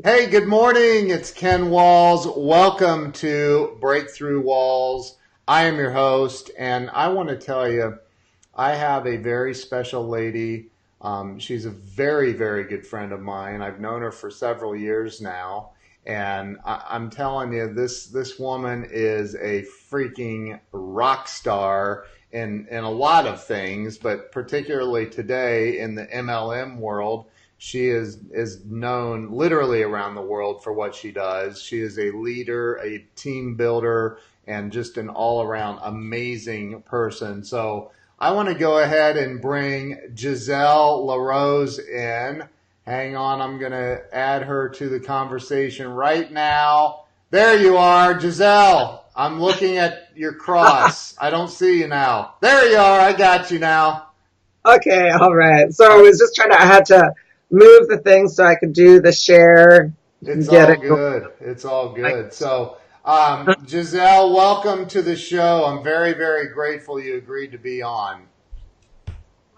Hey, good morning. It's Ken Walls. Welcome to Breakthrough Walls. I am your host, and I want to tell you, I have a very special lady. She's a very, very good friend of mine. I've known her for several years now, and I'm telling you, this woman is a freaking rock star in a lot of things, but particularly today in the MLM world. She is known literally around the world for what she does. She is a leader, a team builder, and just an all around amazing person. So I want to go ahead and bring Gisèle LaRose in. Hang on, I'm going to add her to the conversation right now. There you are, Gisèle. I'm looking at your cross. I don't see you now. There you are. I got you now. Okay, all right. So I was just I had to move the thing so I could do the share, It's get all it going. good. It's all Like, good. So, Gisèle, welcome to the show. I'm very, very grateful you agreed to be on.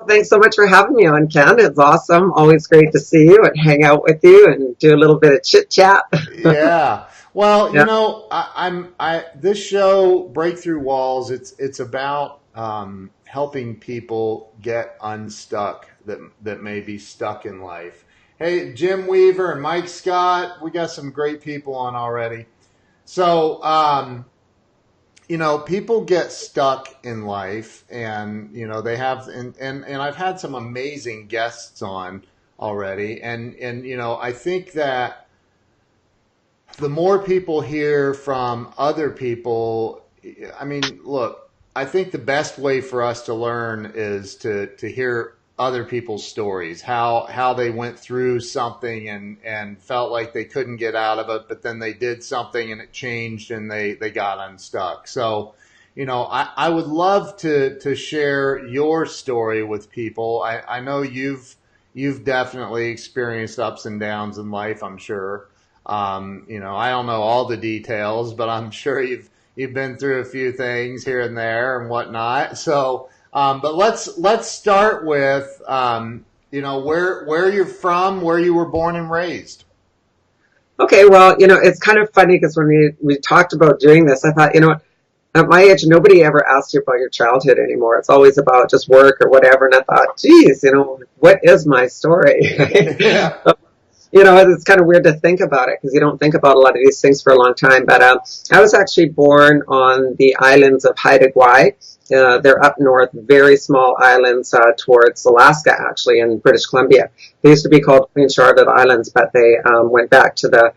Thanks so much for having me on, Ken. It's awesome. Always great to see you and hang out with you and do a little bit of chit chat. Yeah. Well, Yeah. I this show, Breakthrough Walls, it's about helping people get unstuck that may be stuck in life. Hey, Jim Weaver and Mike Scott, we got some great people on already. So, people get stuck in life and, they have, and I've had some amazing guests on already. And, I think that the more people hear from other people, I mean, look, I think the best way for us to learn is to hear other people's stories, how they went through something and felt like they couldn't get out of it, but then they did something and it changed and they got unstuck. So, I would love to share your story with people. I know you've definitely experienced ups and downs in life, I'm sure. I don't know all the details, but I'm sure you've been through a few things here and there and whatnot. So, but let's start with where you're from, where you were born and raised. Okay, well, it's kind of funny because when we talked about doing this, I thought, what, at my age, nobody ever asks you about your childhood anymore. It's always about just work or whatever. And I thought, geez, what is my story? Yeah. It's kind of weird to think about it because you don't think about a lot of these things for a long time. But I was actually born on the islands of Haida Gwaii. They're up north, very small islands towards Alaska, actually, in British Columbia. They used to be called Queen Charlotte Islands, but they went back to the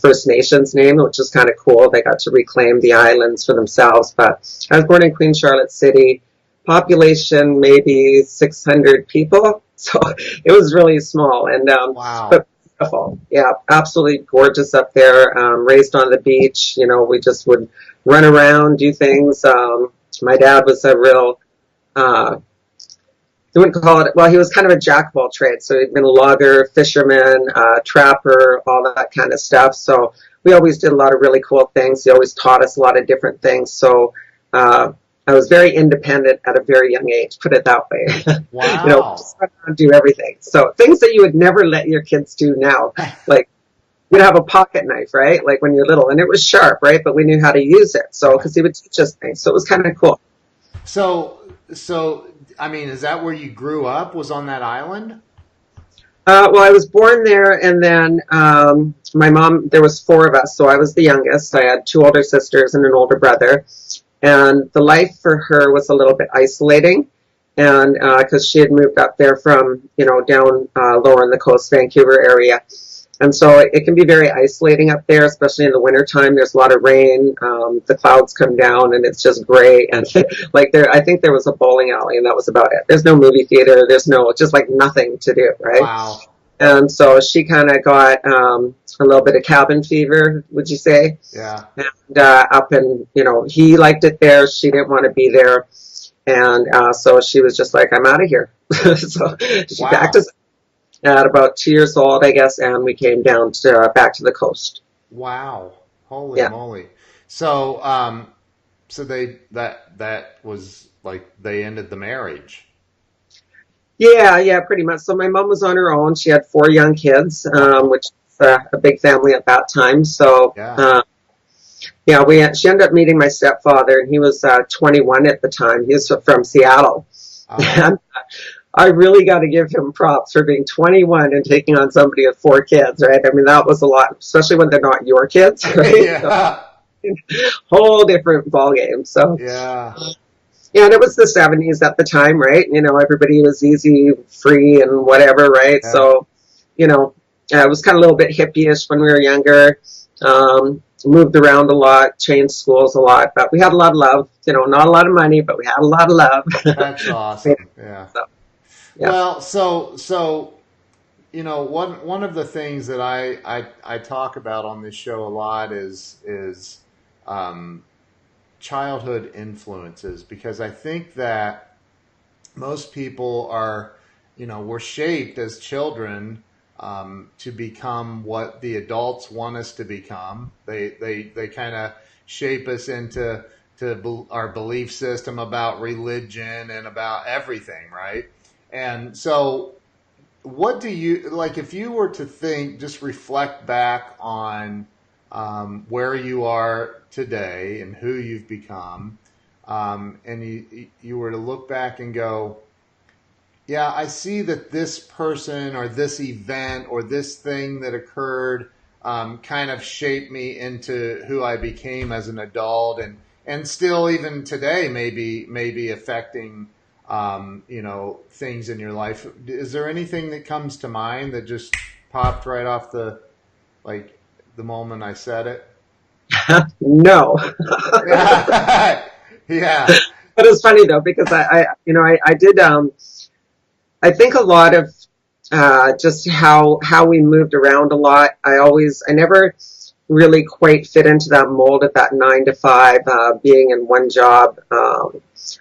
First Nations name, which is kind of cool. They got to reclaim the islands for themselves. But I was born in Queen Charlotte City, population maybe 600 people. So it was really small. And Wow. but beautiful. Yeah, absolutely gorgeous up there. Raised on the beach. We just would run around, do things. My dad was a real, I wouldn't call it, well, he was kind of a jack of all trades. So he'd been a logger, fisherman, trapper, all that kind of stuff. So we always did a lot of really cool things. He always taught us a lot of different things. So uh, I was very independent at a very young age, put it that way. Wow. Just run around and do everything. So things that you would never let your kids do now, like you'd have a pocket knife, right? Like when you're little, and it was sharp, right? But we knew how to use it. So because he would teach us things, so it was kind of cool. So I mean, is that where you grew up? Was on that island? Well, I was born there, and then my mom. There was four of us, so I was the youngest. I had two older sisters and an older brother, and the life for her was a little bit isolating, and because she had moved up there from down lower on the coast, Vancouver area, and so it can be very isolating up there, especially in the wintertime. There's a lot of rain. The clouds come down and it's just gray. And like I think there was a bowling alley and that was about it. There's no movie theater. There's no, just like nothing to do, right? Wow. And so she kind of got a little bit of cabin fever, would you say? Yeah. And up and, he liked it there. She didn't want to be there. And so she was just like, I'm out of here. So she packed Wow. us at about 2 years old, I guess, and we came down to back to the coast. Wow. Holy Yeah, moly. So that was like they ended the marriage. yeah, pretty much. So my mom was on her own. She had four young kids, Wow. which a big family at that time. So, Yeah. yeah, she ended up meeting my stepfather, and he was 21 at the time. He was from Seattle. Uh-huh. And I really got to give him props for being 21 and taking on somebody with 4 kids, right? I mean, that was a lot, especially when they're not your kids, right? So, Yeah. whole different ball game. So, Yeah. yeah, and it was the 70s at the time, right? Everybody was easy, free, and whatever, right? Yeah. So, it was kind of a little bit hippie-ish when we were younger. Moved around a lot, changed schools a lot, but we had a lot of love. Not a lot of money, but we had a lot of love. That's awesome. Yeah. So, yeah. Well, so one of the things that I talk about on this show a lot is um, childhood influences, because I think that most people are, we're shaped as children to become what the adults want us to become. They kind of shape us into our belief system about religion and about everything, right? And so, what do you like if you were to think, just reflect back on where you are today and who you've become, and you were to look back and go, yeah, I see that this person or this event or this thing that occurred kind of shaped me into who I became as an adult, and still even today maybe affecting things in your life. Is there anything that comes to mind that just popped right off the moment I said it? No. Yeah. But it's funny though, because I did, I think a lot of just how we moved around a lot. I never really quite fit into that mold of that 9 to 5, being in one job.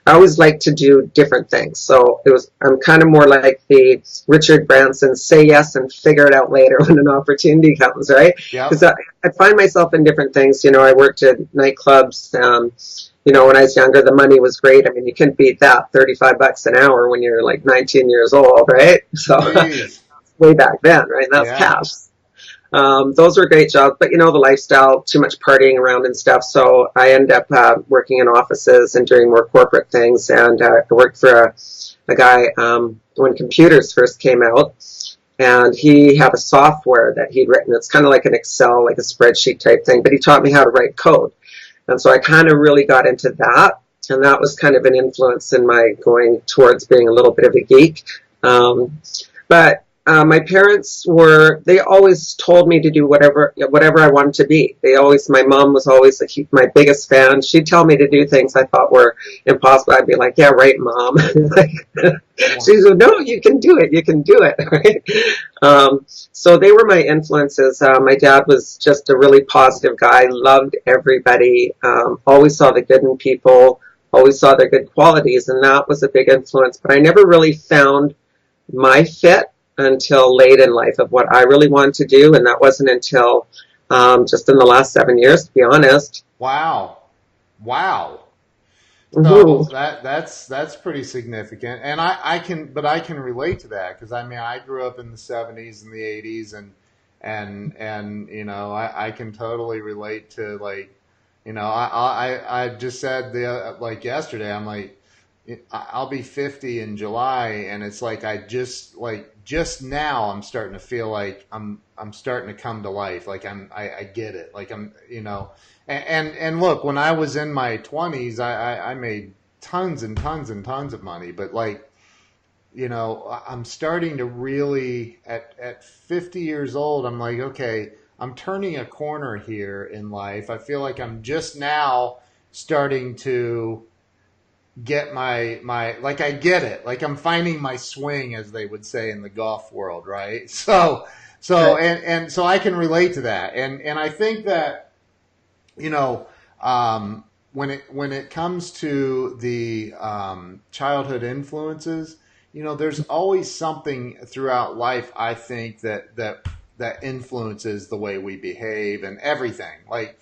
I always like to do different things. So I'm kind of more like the Richard Branson, say yes and figure it out later when an opportunity comes, right? Because Yep. I find myself in different things. I worked at nightclubs. When I was younger, the money was great. I mean, you couldn't beat that, $35 an hour when you're like 19 years old, right? So Jeez. way back then, right? That's Yeah. cash. Those were great jobs, but the lifestyle, too much partying around and stuff. So I ended up working in offices and doing more corporate things. And I worked for a guy when computers first came out, and he had a software that he'd written. It's kind of like an Excel, like a spreadsheet type thing, but he taught me how to write code. And so I kind of really got into that. And that was kind of an influence in my going towards being a little bit of a geek. But my parents they always told me to do whatever I wanted to be. My mom was always my biggest fan. She'd tell me to do things I thought were impossible. I'd be like, yeah, right, Mom. She said, no, you can do it. You can do it. Right? So they were my influences. My dad was just a really positive guy, loved everybody, always saw the good in people, always saw their good qualities. And that was a big influence. But I never really found my fit until late in life of what I really wanted to do, and that wasn't until just in the last 7 years, to be honest. Wow. Wow. So Mm-hmm. that's pretty significant, and I can relate to that, because I mean I grew up in the '70s and the '80s, and I can totally relate to, like, I just said like yesterday, I'm like, I'll be 50 in July, and it's like just now I'm starting to feel like I'm starting to come to life. Like I get it. Like and look, when I was in my 20s, I made tons and tons and tons of money, but like, I'm starting to really at 50 years old, I'm like, okay, I'm turning a corner here in life. I feel like I'm just now starting to get my like, I get it. Like I'm finding my swing, as they would say in the golf world, right? So I can relate to that. And I think that, you know, when it comes to the childhood influences, there's always something throughout life, I think, that influences the way we behave and everything. Like,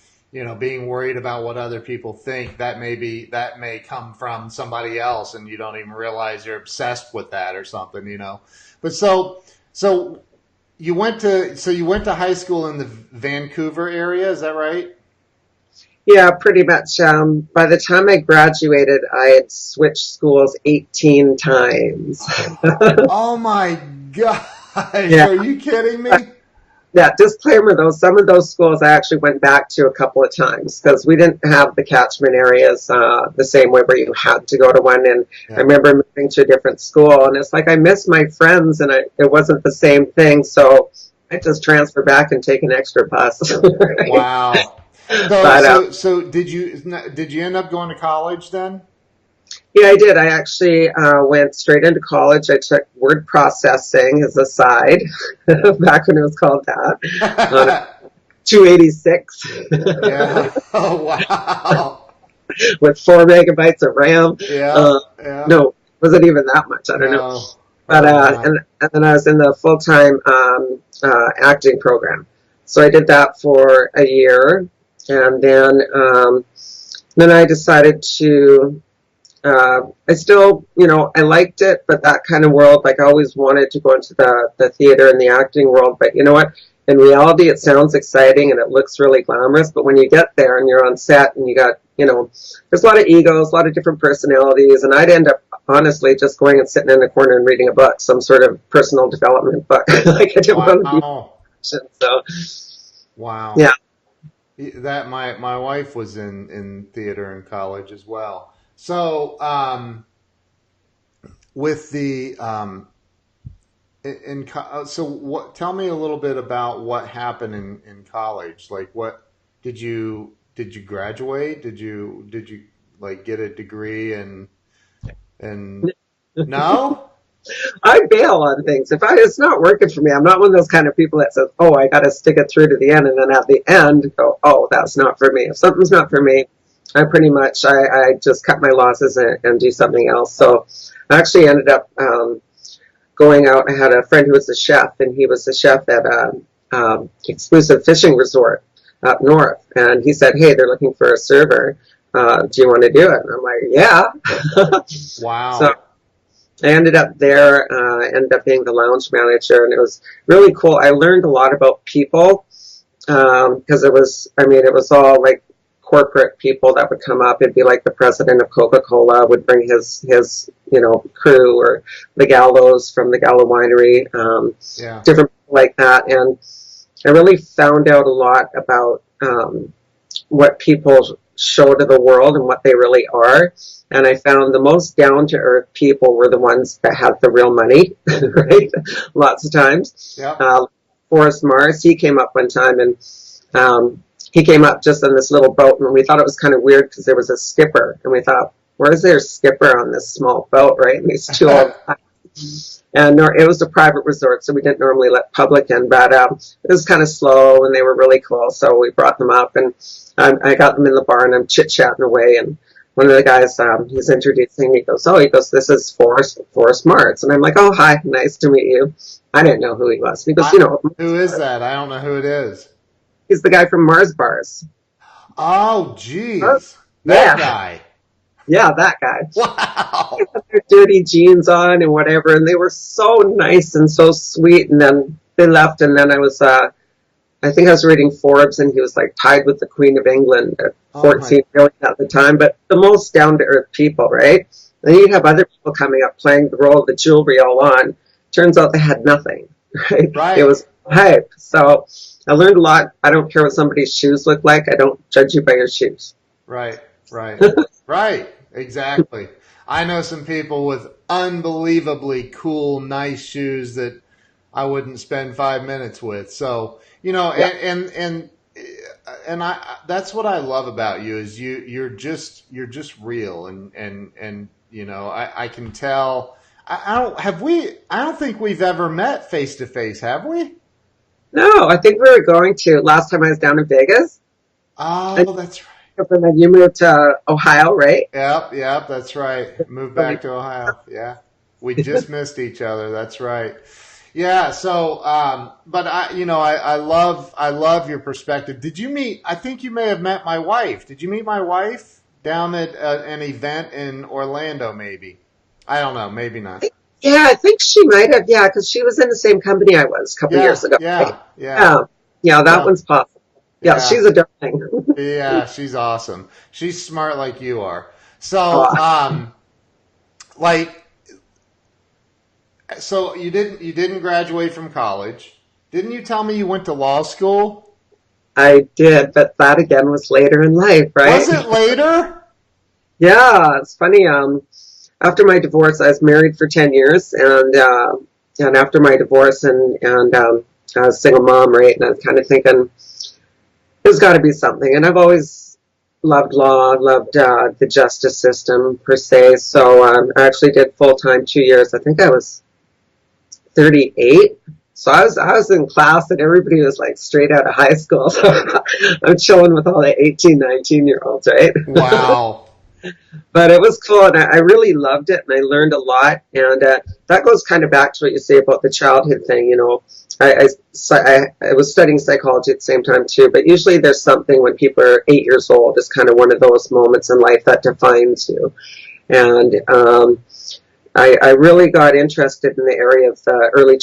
being worried about what other people think, that may come from somebody else, and you don't even realize you're obsessed with that or something. But so you went to high school in the Vancouver area, is that right? Yeah, pretty much. By the time I graduated, I had switched schools 18 times. Oh my gosh, Yeah. are you kidding me? Yeah, disclaimer though, some of those schools I actually went back to a couple of times because we didn't have the catchment areas the same way where you had to go to one. And I Yeah. remember moving to a different school, and it's like I miss my friends, and it wasn't the same thing. So I just transferred back and take an extra bus. Right? Wow. So But did you end up going to college then? yeah, I did. I actually went straight into college. I took word processing as a side back when it was called that. On 286 Yeah. Oh wow. with 4 megabytes of RAM. Yeah. Uh, Yeah. no, wasn't even that much. I don't know. No. But Oh my. and then I was in the full time acting program. So I did that for a year, and then I decided to. I still, I liked it, but that kind of world, like I always wanted to go into the theater and the acting world. But you know what? In reality, it sounds exciting and it looks really glamorous. But when you get there and you're on set and you got, there's a lot of egos, a lot of different personalities. And I'd end up, honestly, just going and sitting in a corner and reading a book, some sort of personal development book. Like I didn't want to be Wow. in action. So, Wow. yeah. That my wife was in theater in college as well. So with the so what? Tell me a little bit about what happened in college. Like, what did you graduate? Did you like get a degree and no? I bail on things. If it's not working for me, I'm not one of those kind of people that says, "Oh, I got to stick it through to the end," and then at the end go, "Oh, that's not for me." If something's not for me, I just cut my losses and do something else. So I actually ended up going out. I had a friend who was a chef, and he was a chef at a exclusive fishing resort up north, and he said, "Hey, they're looking for a server. Do you want to do it?" And I'm like, "Yeah." So Wow. I ended up there, ended up being the lounge manager, and it was really cool. I learned a lot about people because it was all like corporate people that would come up. It'd be like the president of Coca-Cola would bring his crew, or the Gallos from the Gallo Winery, Yeah. different people like that, and I really found out a lot about what people show to the world and what they really are. And I found the most down to earth people were the ones that had the real money, right? Lots of times. Yep. Forrest Mars, he came up one time, and he came up just on this little boat, and we thought it was kind of weird because there was a skipper, and we thought, where's their skipper on this small boat, right? And these two old and it was a private resort, so we didn't normally let public in, but it was kind of slow, and they were really cool, so we brought them up, and I got them in the bar, and I'm chit-chatting away, and one of the guys, he's introducing me, he goes, "This is Forrest Martz," and I'm like, "Oh, hi, nice to meet you." I didn't know who he was. He goes, Who is that? I don't know who it is. he's the guy from Mars Bars. Oh, geez. That Yeah, guy. yeah, that guy. Wow. They had their dirty jeans on and whatever, and they were so nice and so sweet, and then they left, and then I think I was reading Forbes, and he was like tied with the Queen of England at Oh my. 14 million at the time, but the most down to earth people, right? Then you'd have other people coming up playing the role of the jewelry all on. Turns out they had nothing, right? It Right. was hype. So I learned a lot. I don't care what somebody's shoes look like. I don't judge you by your shoes. Right. Right. Right. Exactly. I know some people with unbelievably cool, nice shoes that I wouldn't spend 5 minutes with. So, Yeah. and I that's what I love about you is you're just real and I can tell. I don't think we've ever met face to face, have we? No, I think we were going to last time I was down in Vegas. And Oh, that's right. then you moved to Ohio, right? Yep, yep, that's right. Moved back to Ohio. Yeah. We just missed each other. That's right. Yeah, so but I love your perspective. I think you may have met my wife. Did you meet my wife down at an event in Orlando maybe? I don't know, maybe not. Yeah, I think she might have. Yeah, because she was in the same company I was a couple years Yeah, ago. Right? yeah, yeah. Yeah, yeah, that Well, one's possible. Yeah, yeah, she's a darling. yeah. She's awesome. She's smart like you are. So, Oh, like, so you didn't graduate from college. Didn't you tell me you went to law school? I did, but that again was later in life, Was right? it later? Yeah, it's funny. After my divorce, I was married for 10 years, and after my divorce, and I was a single mom, right? And I was kind of thinking, there's got to be something. And I've always loved law, loved the justice system per se. So I actually did full time 2 years. I think I was 38. So I was in class and everybody was like straight out of high school. So I'm chilling with all the 18, 19-year olds, right? Wow. But it was cool, and I really loved it, and I learned a lot. And that goes kind of back to what you say about the childhood thing. You know, I was studying psychology at the same time too, but usually there's something when people are 8 years old. It's kind of one of those moments in life that defines you. And I really got interested in the area of early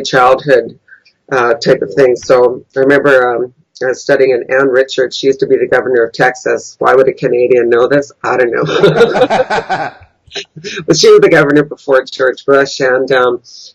childhood type of thing. So I remember I was studying in Ann Richards. She used to be the governor of Texas. Why would a Canadian know this? I don't know. But she was the governor before George Bush, and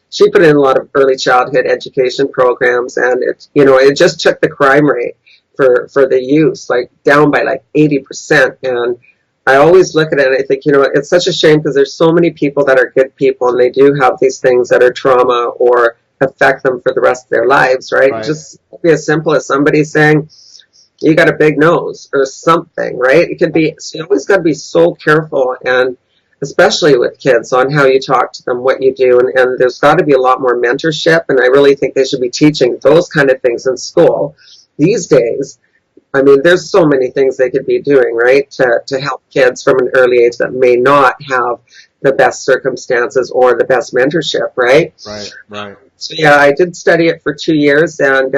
she put in a lot of early childhood education programs, and it just took the crime rate for the youth like down by like 80%. And I always look at it and I think, it's such a shame because there's so many people that are good people and they do have these things that are trauma or affect them for the rest of their lives, right? Right. Just be as simple as somebody saying, you got a big nose or something, right? It could be, so you always got to be so careful, and especially with kids, on how you talk to them, what you do, and there's got to be a lot more mentorship, and I really think they should be teaching those kind of things in school these days. I mean, there's so many things they could be doing, right, to help kids from an early age that may not have the best circumstances or the best mentorship, right? Right, right. So yeah, I did study it for 2 years, and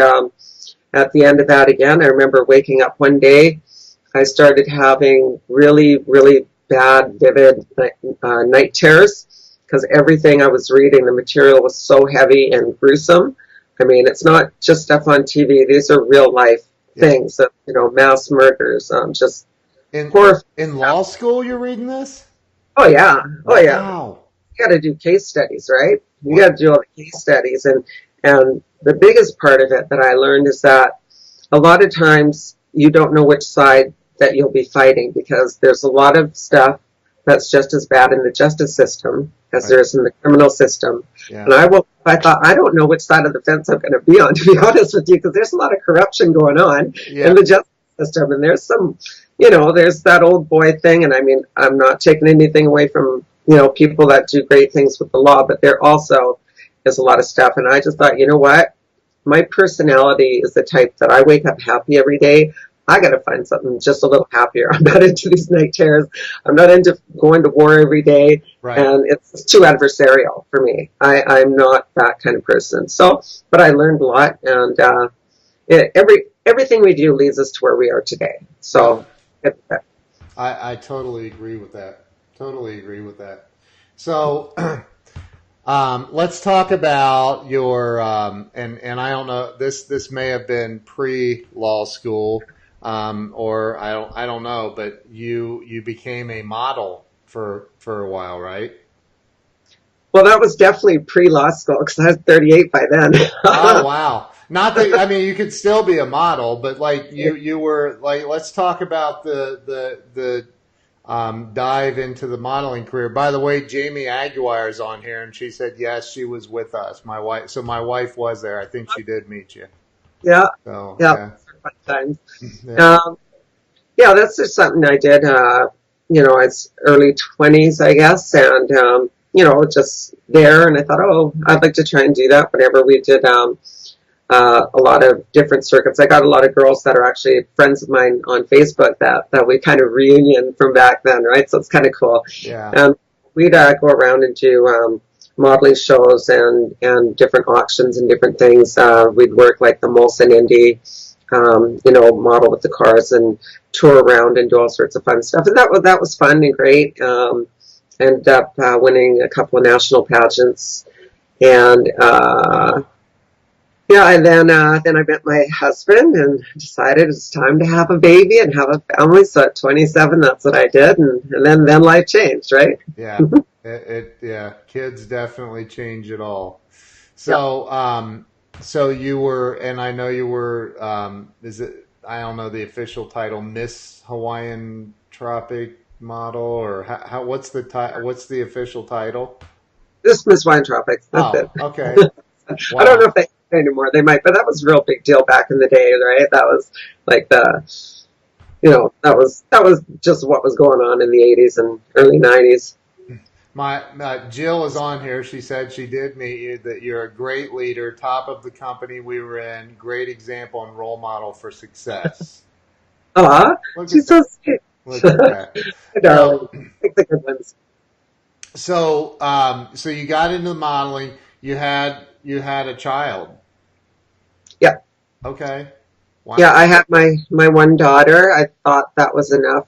at the end of that, again, I remember waking up one day, I started having really, really bad, vivid night terrors because everything I was reading, the material was so heavy and gruesome. I mean, it's not just stuff on TV; these are real life things, mass murders, just In horror. in law school, you're reading this? Oh yeah, oh yeah. Wow. You got to do case studies, right? You What? got to do all the case studies, and the biggest part of it that I learned is that a lot of times you don't know which side that you'll be fighting because there's a lot of stuff that's just as bad in the justice system as Right. there is in the criminal system. Yeah. And I thought, I don't know which side of the fence I'm going to be on, to be honest with you, because there's a lot of corruption going on Yeah. in the justice system. And there's some, there's that old boy thing. And I mean, I'm not taking anything away from, people that do great things with the law, but there also is a lot of stuff. And I just thought, you know what? My personality is the type that I wake up happy every day. I got to find something just a little happier. I'm not into these night terrors. I'm not into going to war every day. Right. And it's too adversarial for me. I'm not that kind of person. So, but I learned a lot, and everything we do leads us to where we are today. So, I totally agree with that. Totally agree with that. So, let's talk about your and I don't know, this may have been pre law school, or I don't know, but you became a model for a while, right? well, that was definitely pre-law school because I was 38 by then. Oh wow! Not that, I mean, you could still be a model, but like you were like, let's talk about the dive into the modeling career. By the way, Jamie Aguirre is on here, and she said yes, she was with us. My wife, so my wife was there. I think she did meet you. Yeah, So yeah, fun times. yeah, Yeah, that's just something I did. It's early 20s, I guess, and just there. And I thought, oh, I'd like to try and do that. Whenever we did a lot of different circuits, I got a lot of girls that are actually friends of mine on Facebook that we kind of reunion from back then, right? So it's kind of cool. yeah, And we'd go around and do modeling shows and different auctions and different things. We'd work like the Molson Indy, model with the cars and tour around and do all sorts of fun stuff. And that was fun and great. ended up winning a couple of national pageants, and yeah, and then I met my husband and decided it's time to have a baby and have a family. So at 27, that's what I did, and then life changed, right? Yeah, yeah, kids definitely change it all. So, so you were, and I know you were, is it, I don't know the official title, Miss Hawaiian Tropic Model, or what's what's the official title? This Miss Hawaiin Tropic. That's Oh, it. okay. I don't know Wow. if they anymore. They might, but that was a real big deal back in the day, right? That was like that was just what was going on in the 80s and early 90s. My Jill is on here. She said she did meet you, that you're a great leader, top of the company we were in, great example and role model for success. Aw, Look at she's so sweet. look at that. Darling. So, Pick the good ones. so you got into modeling. You had a child. Yeah. Okay. Yeah, Wow. I had my one daughter. I thought that was enough.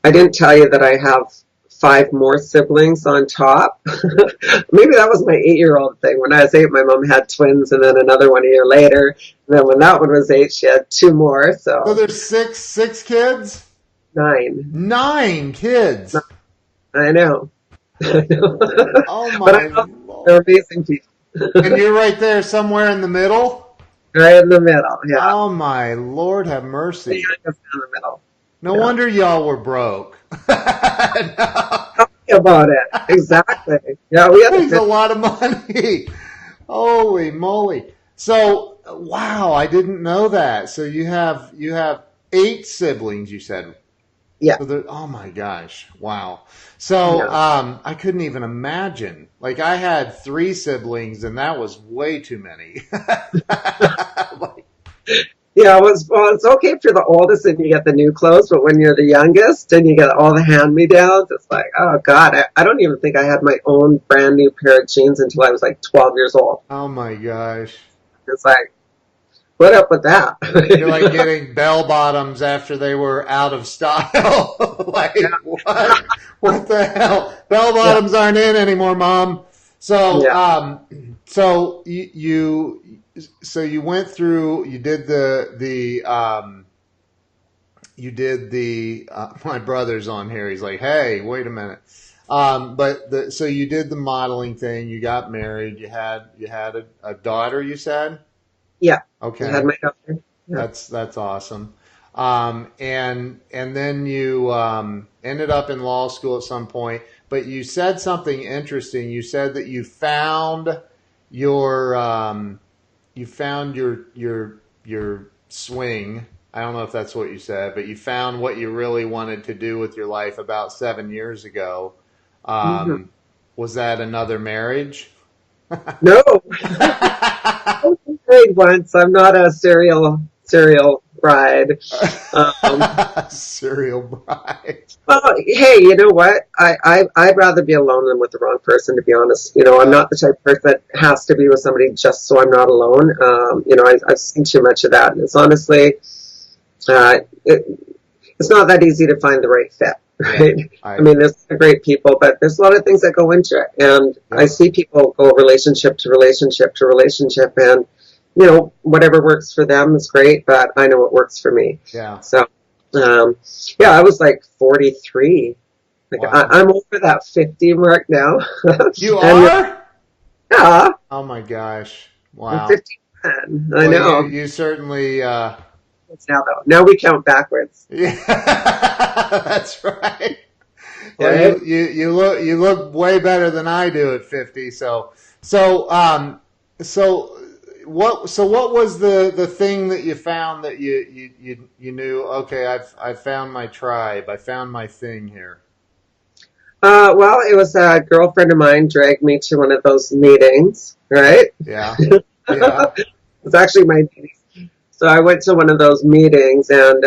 I didn't tell you that I have five more siblings on top. Maybe that was my 8-year-old thing. When I was 8, my mom had twins, and then another one a year later. And then when that one was 8, she had two more. So So there's six kids? 9. 9 kids. I know. I know. Oh But I my know Lord. they're amazing people. And you're right there somewhere in the middle? Right in the middle. Yeah. Oh my Lord, have The mercy. youngest in the middle. No Yeah. wonder y'all were broke. No. Tell me about it. Exactly. Yeah, we had to Makes a lot of money. Holy moly. So, wow, I didn't know that. So you have 8 siblings, you said. Yeah. So oh my gosh. Wow. So, Yeah. I couldn't even imagine. Like I had 3 siblings and that was way too many. Like, Yeah, well, it's okay if you're the oldest and you get the new clothes, but when you're the youngest and you get all the hand-me-downs, it's like, oh God, I don't even think I had my own brand new pair of jeans until I was like 12 years old. oh my gosh. It's like, what up with that? You're like getting bell bottoms after they were out of style. Like what? What the hell? Bell Yeah, bottoms aren't in anymore, Mom. So, yeah, so so you went through. You did the. My brother's on here. He's like, hey, wait a minute. So you did the modeling thing. You got married. You had a daughter. You said. yeah. I had Okay. my daughter. Yeah. That's awesome. And then you ended up in law school at some point, but you said something interesting. You said that your you found your swing. I don't know if that's what you said, but you found what you really wanted to do with your life about 7 years ago. Mhm. Um, was that another marriage? No, I was married once. I'm not a serial bride. Um, Serial bride. Well, hey, you know what? I'd rather be alone than with the wrong person, to be honest. I'm Yeah. not the type of person that has to be with somebody just so I'm not alone. I've seen too much of that. And it's honestly, uh, it, it's not that easy to find the right fit, Yeah. right? I I mean, there's great people, but there's a lot of things that go into it. And I Yep. see people go relationship to relationship to relationship, and, whatever works for them is great, but I know what works for me. Yeah. So, um, yeah, I was like 43. Like Wow. I'm over that 50 mark now. You And are? yeah, Oh my gosh. I'm Wow. 51. I Well, you know. you certainly It's now though. Now we count backwards, yeah, that's right. Yeah, right? you look way better than I do at 50. So what was the thing that you found that you knew, okay, I've found my tribe. I found my thing here. Well, it was a girlfriend of mine dragged me to one of those meetings, right? Yeah. Yeah. It's actually my meeting. So I went to one of those meetings, and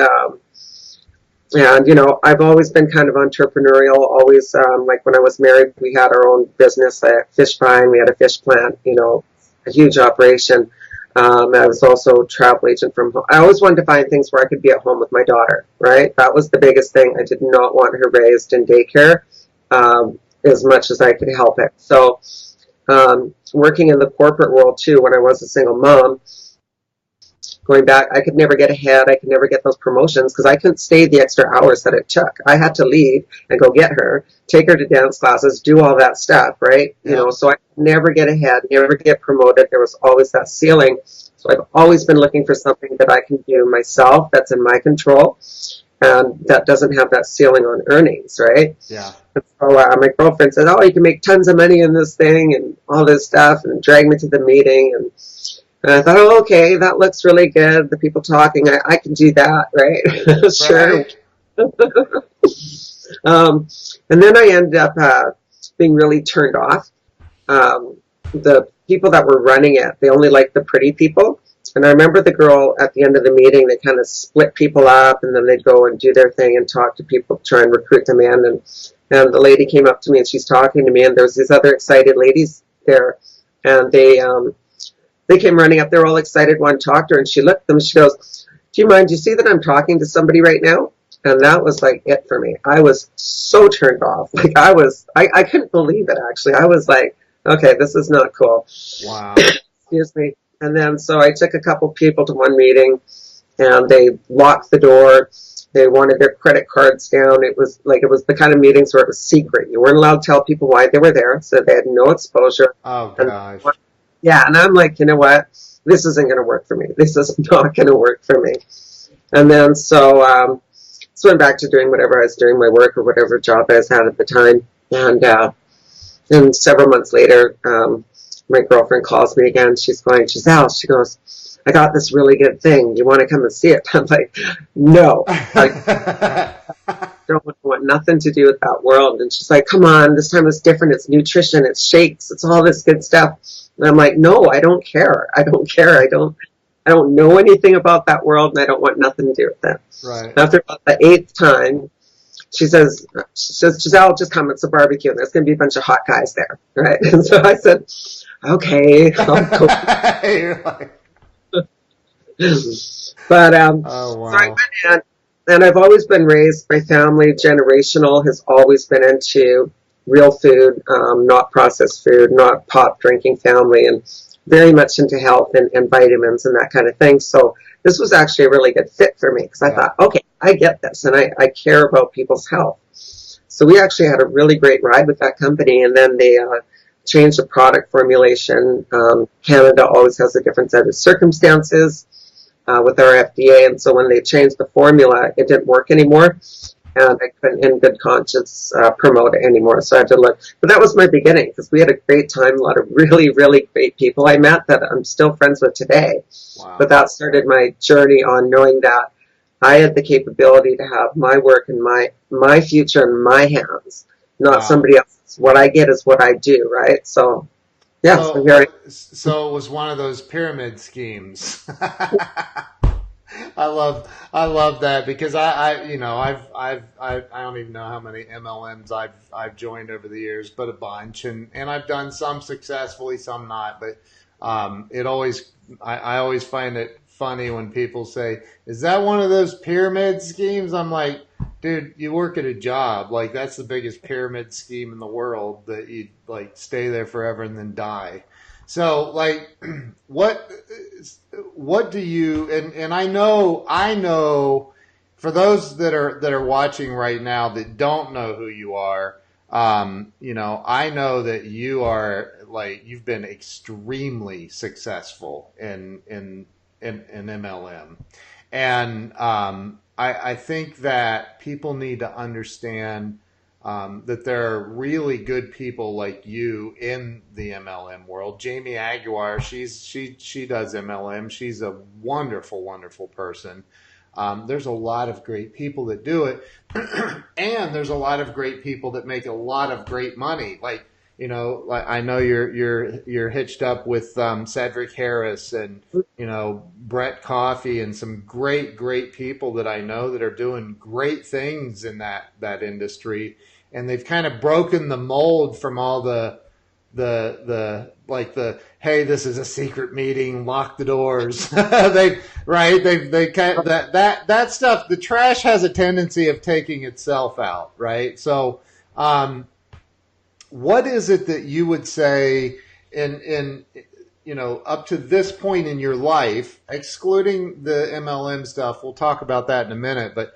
I've always been kind of entrepreneurial. Always, like when I was married, we had our own business, a fish frying. We had a fish plant, a huge operation. I was also a travel agent from home. I always wanted to find things where I could be at home with my daughter, right? That was the biggest thing. I did not want her raised in daycare. as much as I could help it. So, working in the corporate world too, when I was a single mom, going back, I could never get ahead. I could never get those promotions because I couldn't stay the extra hours that it took. I had to leave and go get her, take her to dance classes, do all that stuff, right? Yeah. You know, so I could never get ahead, never get promoted. There was always that ceiling. So I've always been looking for something that I can do myself that's in my control and that doesn't have that ceiling on earnings, right? Yeah. And so my girlfriend said, "Oh, you can make tons of money in this thing and all this stuff," and dragged me to the meeting. And I thought, "Oh, okay, that looks really good. The people talking, I can do that, right?" Sure. And then I ended up being really turned off. The people that were running it, they only liked the pretty people. And I remember the girl at the end of the meeting, they kind of split people up and then they'd go and do their thing and talk to people, try and recruit them in. And the lady came up to me and she's talking to me and there was these other excited ladies there. And they came running up. They were all excited, wanted to talk to her. And she looked at them and she goes, "Do you mind? Do you see that I'm talking to somebody right now?" And that was like it for me. I was so turned off. Like I couldn't believe it actually. I was like, okay, this is not cool. Wow. Excuse me. And then so I took a couple people to one meeting and they locked the door. They wanted their credit cards down. It was the kind of meetings where it was secret. You weren't allowed to tell people why they were there, so they had no exposure. Oh gosh. Yeah, and I'm like, you know what? This isn't going to work for me. This is not going to work for me. And then so went back to doing whatever I was doing, my work or whatever job I was had at the time. And several months later, my girlfriend calls me again. She's going, "Gisèle," she goes, "I got this really good thing. You want to come and see it?" I'm like, "No, I don't want nothing to do with that world." And she's like, "Come on, this time it's different. It's nutrition, it's shakes, it's all this good stuff." And I'm like, "No, I don't care. I don't care. I don't know anything about that world, and I don't want nothing to do with it." Right. After about the 8th time, she says, "Gisèle, just come. It's a barbecue. There's going to be a bunch of hot guys there." Right. And so I said, "Okay, I'll go." But oh, wow. so I went in, and I've always been raised, my family, generational, has always been into real food, not processed food, not pop drinking family, and very much into health and vitamins and that kind of thing. So this was actually a really good fit for me because I thought, okay, I get this, and I care about people's health. So we actually had a really great ride with that company, and then they changed the product formulation. Canada always has a different set of circumstances with our FDA, and so when they changed the formula, it didn't work anymore, and I couldn't in good conscience promote it anymore, so I had to look. But that was my beginning, because we had a great time, a lot of really, really great people I met that I'm still friends with today. Wow. But that started my journey on knowing that I had the capability to have my work and my future in my hands, not somebody else's. What I get is what I do, right? So, yeah. So it was one of those pyramid schemes. I love that because I don't even know how many MLMs I've joined over the years, but a bunch, and I've done some successfully, some not. But I always find it funny when people say, "Is that one of those pyramid schemes?" I'm like, dude, you work at a job. Like, that's the biggest pyramid scheme in the world, that you like stay there forever and then die. So, like, what do you, and I know for those that are watching right now that don't know who you are, I know that you are, like, you've been extremely successful in MLM. And I think that people need to understand that there are really good people like you in the MLM world. Jamie Aguirre, she does MLM. She's a wonderful, wonderful person. There's a lot of great people that do it, and there's a lot of great people that make a lot of great money. Like, like I know you're hitched up with Cedric Harris and Brett Coffey and some great people that I know that are doing great things in that industry, and they've kind of broken the mold from all the hey, this is a secret meeting, lock the doors. they kind of, that stuff. The trash has a tendency of taking itself out, right? So what is it that you would say in up to this point in your life, excluding the MLM stuff, we'll talk about that in a minute, but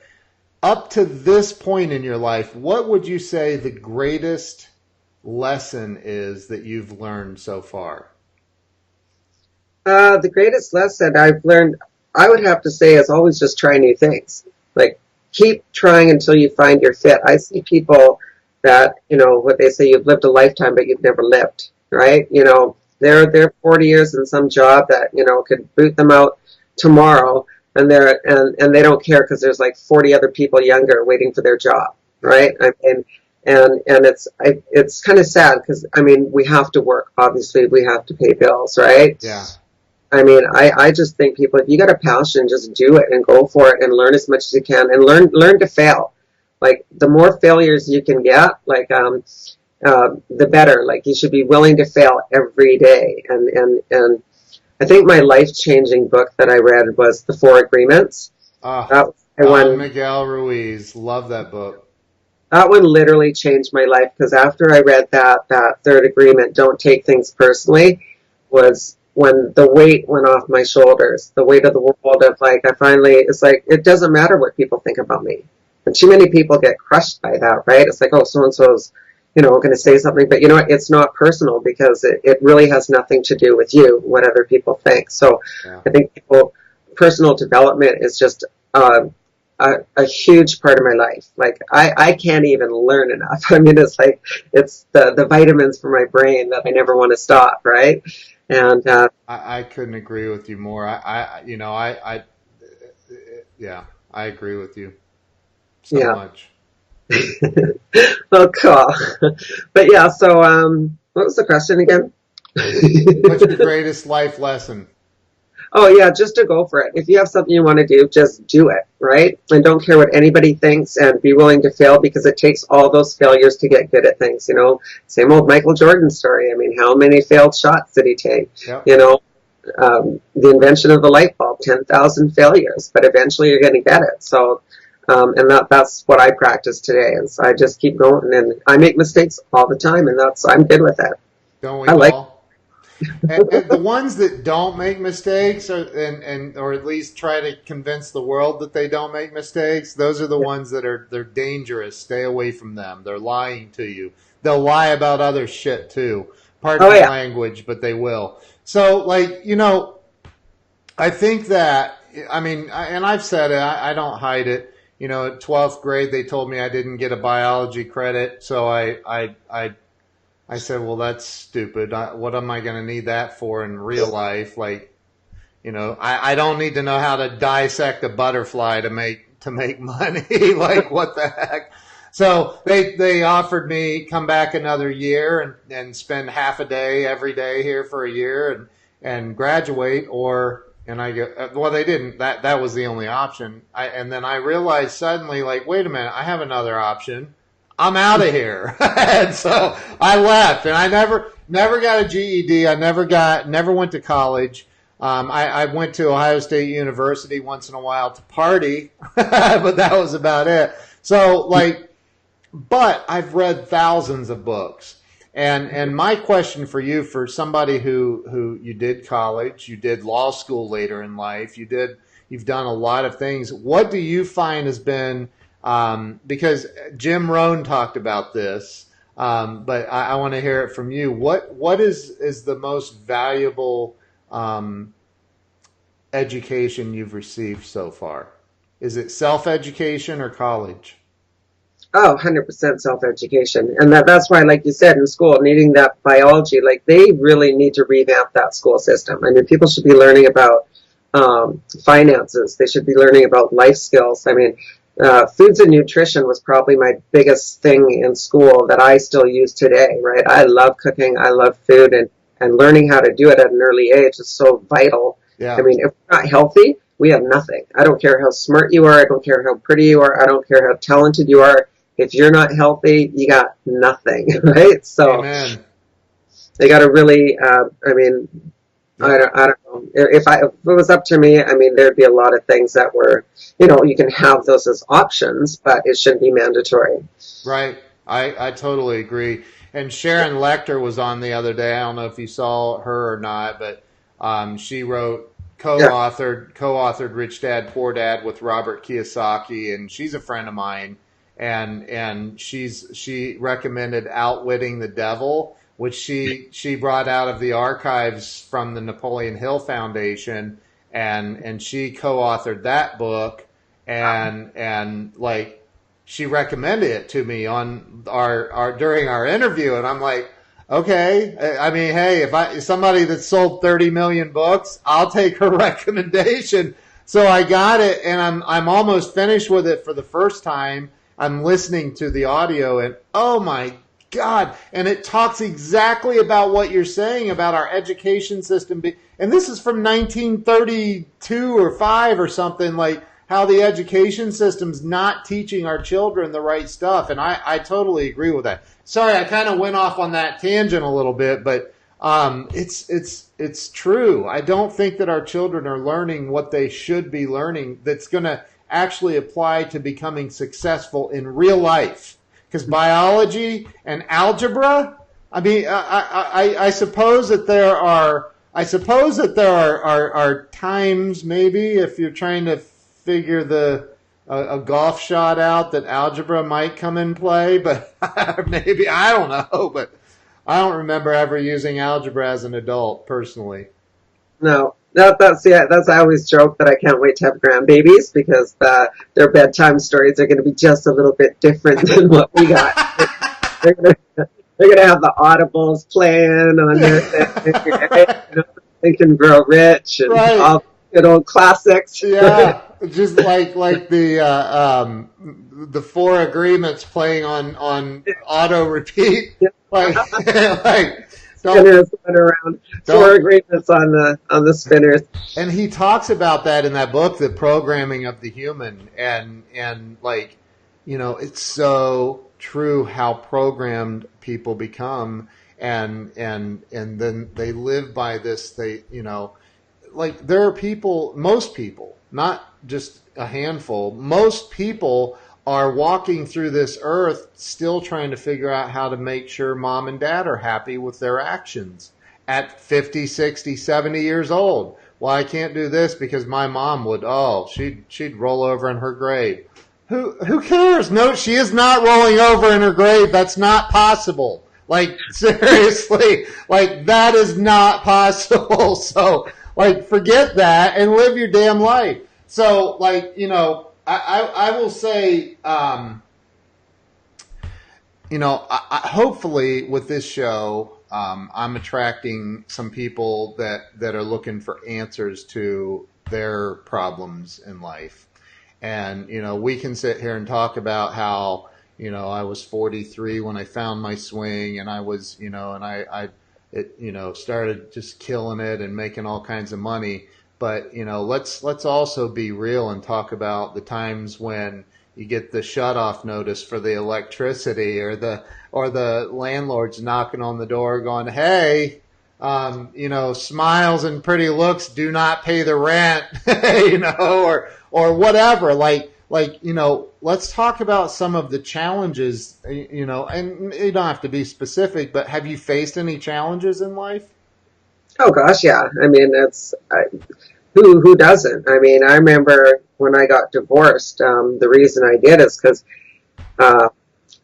up to this point in your life, what would you say the greatest lesson is that you've learned so far? The greatest lesson I've learned, I would have to say, is always just try new things. Like, keep trying until you find your fit. I see people that, what they say, you've lived a lifetime, but you've never lived, right? They're 40 years in some job that, could boot them out tomorrow, and they don't care because there's like 40 other people younger waiting for their job, right? I mean, and it's kind of sad because, I mean, we have to work. Obviously, we have to pay bills, right? Yeah. I mean, I just think people, if you got a passion, just do it and go for it and learn as much as you can and learn to fail. Like, the more failures you can get, like, the better. Like, you should be willing to fail every day. And I think my life-changing book that I read was The Four Agreements. Miguel Ruiz. Love that book. That one literally changed my life, because after I read that third agreement, don't take things personally, was when the weight went off my shoulders, the weight of the world of, like, it's like, it doesn't matter what people think about me. And too many people get crushed by that, right? It's like, oh, so-and-so's, going to say something, but you know what? It's not personal, because it really has nothing to do with you, what other people think. So yeah. I think personal development is just a huge part of my life. Like, I can't even learn enough. I mean, it's like, it's the vitamins for my brain that I never want to stop, right? And I couldn't agree with you more. Yeah, I agree with you so much. Well, cool. But yeah, so what was the question again? What's your greatest life lesson? Oh yeah, just to go for it. If you have something you want to do, just do it, right? And don't care what anybody thinks, and be willing to fail, because it takes all those failures to get good at things, Same old Michael Jordan story. I mean, how many failed shots did he take? Yep. The invention of the light bulb, 10,000 failures, but eventually you're going to get it. So, and that's what I practice today. And so I just keep going, and I make mistakes all the time, and I'm good with it. Don't we all? And the ones that don't make mistakes, or at least try to convince the world that they don't make mistakes, those are the ones that they're dangerous. Stay away from them. They're lying to you. They'll lie about other shit too. Pardon my language, but they will. So, I think that, I mean, and I've said it, I don't hide it. At 12th grade, they told me I didn't get a biology credit, so I said, well, that's stupid. What am I going to need that for in real life? Like, I don't need to know how to dissect a butterfly to make money. Like, what the heck? So they offered me come back another year and spend half a day every day here for a year and graduate, and I go, well, they didn't. That was the only option. And then I realized suddenly, like, wait a minute, I have another option. I'm out of here. And so I left, and I never got a GED. I never went to college. I went to Ohio State University once in a while to party, but that was about it. So, but I've read thousands of books. And my question for you, for somebody who you did college, you did law school later in life, you've done a lot of things. What do you find has been, because Jim Rohn talked about this, but I want to hear it from you. What is the most valuable education you've received so far? Is it self-education or college? Oh, 100% self-education. And that's why, like you said, in school, needing that biology, like, they really need to revamp that school system. I mean, people should be learning about finances. They should be learning about life skills. I mean, foods and nutrition was probably my biggest thing in school that I still use today, right? I love cooking. I love food, and learning how to do it at an early age is so vital. Yeah. I mean, if we're not healthy, we have nothing. I don't care how smart you are. I don't care how pretty you are. I don't care how talented you are. If you're not healthy, you got nothing, right? So Amen. They got to really, I don't know. If it was up to me, I mean, there'd be a lot of things that were, you can have those as options, but it shouldn't be mandatory. Right. I totally agree. And Sharon Lecter was on the other day. I don't know if you saw her or not, but she wrote, co-authored Rich Dad Poor Dad with Robert Kiyosaki, and she's a friend of mine. And she recommended Outwitting the Devil, which she brought out of the archives from the Napoleon Hill Foundation, and she co-authored that book, and like she recommended it to me on our during our interview, and I'm like, okay, I mean, hey, if somebody that sold 30 million books, I'll take her recommendation. So I got it, and I'm almost finished with it for the first time. I'm listening to the audio, and oh my God, and it talks exactly about what you're saying about our education system. And this is from 1932 or 5 or something, like how the education system's not teaching our children the right stuff. And I totally agree with that. Sorry, I kind of went off on that tangent a little bit, but it's true. I don't think that our children are learning what they should be learning that's going to actually apply to becoming successful in real life. Because biology and algebra, I mean, I suppose that there are times, maybe, if you're trying to figure a golf shot out, that algebra might come in play, but maybe, I don't know, but I don't remember ever using algebra as an adult personally. No. That's I always joke that I can't wait to have grandbabies, because their bedtime stories are going to be just a little bit different than what we got. They're going to have the audibles playing on their thing, Think and Grow Rich, and right. All good old classics. Yeah, just like the 4 agreements playing on auto repeat. Like Spinners went around. 4 agreements on the spinners. And he talks about that in that book, The Programming of the Human, and like, you know, it's so true how programmed people become, and then they live by this. They, you know, like there are people, most people, not just a handful, most people are walking through this earth still trying to figure out how to make sure mom and dad are happy with their actions at 50, 60, 70 years old. Well, I can't do this because my mom would, she'd roll over in her grave. Who cares? No, she is not rolling over in her grave. That's not possible. Like, seriously, like that is not possible. So, like, forget that and live your damn life. So, like, you know, I will say, you know, hopefully with this show, I'm attracting some people that are looking for answers to their problems in life. And, you know, we can sit here and talk about how, you know, I was 43 when I found my swing, and I was, you know, and I started just killing it and making all kinds of money. But, you know, let's also be real and talk about the times when you get the shut-off notice for the electricity, or the landlord's knocking on the door going, hey, you know, smiles and pretty looks do not pay the rent, you know, or whatever. Like, you know, let's talk about some of the challenges, you know, and you don't have to be specific, but have you faced any challenges in life? Oh gosh, yeah. I mean, who doesn't? I mean, I remember when I got divorced, the reason I did is because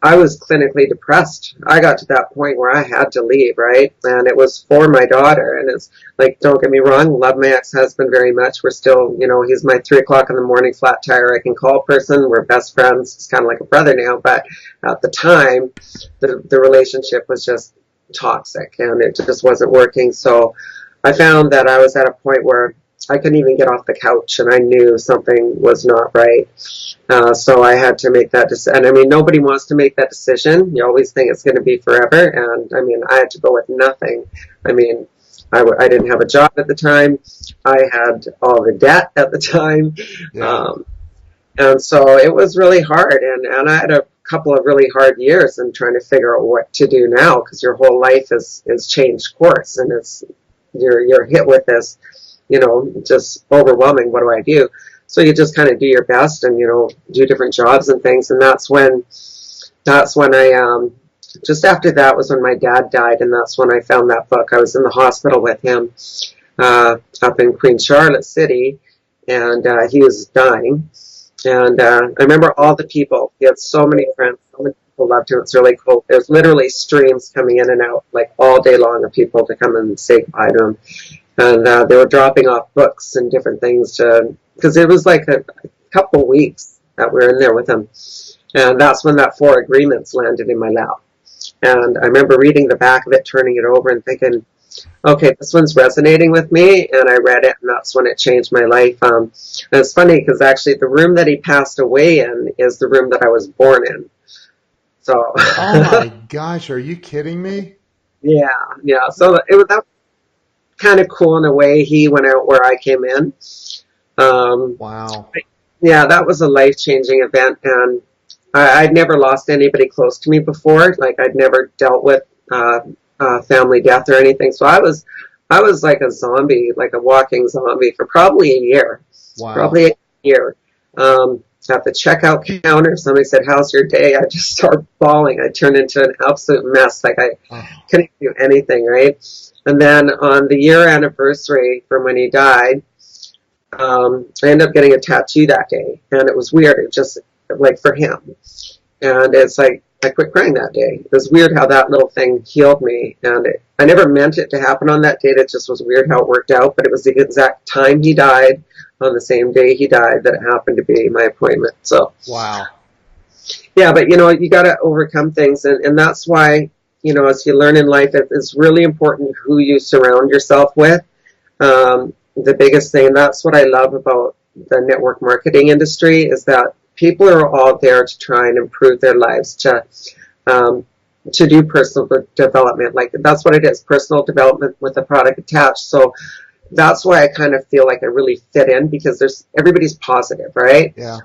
I was clinically depressed. I got to that point where I had to leave, right? And it was for my daughter. And it's like, don't get me wrong, love my ex-husband very much. We're still, you know, he's my 3 o'clock in the morning flat tire I can call person. We're best friends. It's kind of like a brother now. But at the time, the relationship was just toxic, and it just wasn't working. So I found that I was at a point where I couldn't even get off the couch, and I knew something was not right. So I had to make that decision. And I mean, nobody wants to make that decision. You always think it's going to be forever. And I mean, I had to go with nothing. I mean, I didn't have a job at the time. I had all the debt at the time. Yeah. And so it was really hard. And I had a couple of really hard years in trying to figure out what to do now, because your whole life is changed course, and you're hit with this, you know, just overwhelming. What do I do? So you just kind of do your best and, you know, do different jobs and things. And that's when I just after that was when my dad died, and that's when I found that book. I was in the hospital with him up in Queen Charlotte City, and he was dying. And I remember all the people. He had so many friends. So many people loved him. It's really cool. There's literally streams coming in and out, like all day long, of people to come and say goodbye to him. And they were dropping off books and different things because it was like a couple weeks that we were in there with him. And that's when that 4 agreements landed in my lap. And I remember reading the back of it, turning it over and thinking, okay, this one's resonating with me. And I read it, and that's when it changed my life. And it's funny because actually the room that he passed away in is the room that I was born in. So. Oh my gosh, are you kidding me? Yeah. So that was kind of cool in a way. He went out where I came in. Wow. Yeah, that was a life-changing event, and I'd never lost anybody close to me before. Like, I'd never dealt with family death or anything. So I was like a zombie, like a walking zombie for probably a year. Wow. Probably a year. At the checkout counter, somebody said, "How's your day?" I just started bawling. I turned into an absolute mess. Like, I couldn't do anything, right? And then on the year anniversary from when he died, I ended up getting a tattoo that day, and it was weird. It just like for him, and it's like I quit crying that day. It was weird how that little thing healed me, and I never meant it to happen on that date. It just was weird how it worked out. But it was the exact time he died, on the same day he died, that it happened to be my appointment. So wow, yeah. But you got to overcome things, and that's why as you learn in life, it's really important who you surround yourself with. The biggest thing, that's what I love about the network marketing industry, is that people are all there to try and improve their lives, to do personal development. Like, that's what it is, personal development with a product attached. So that's why I kind of feel like I really fit in, because everybody's positive, right? Yeah.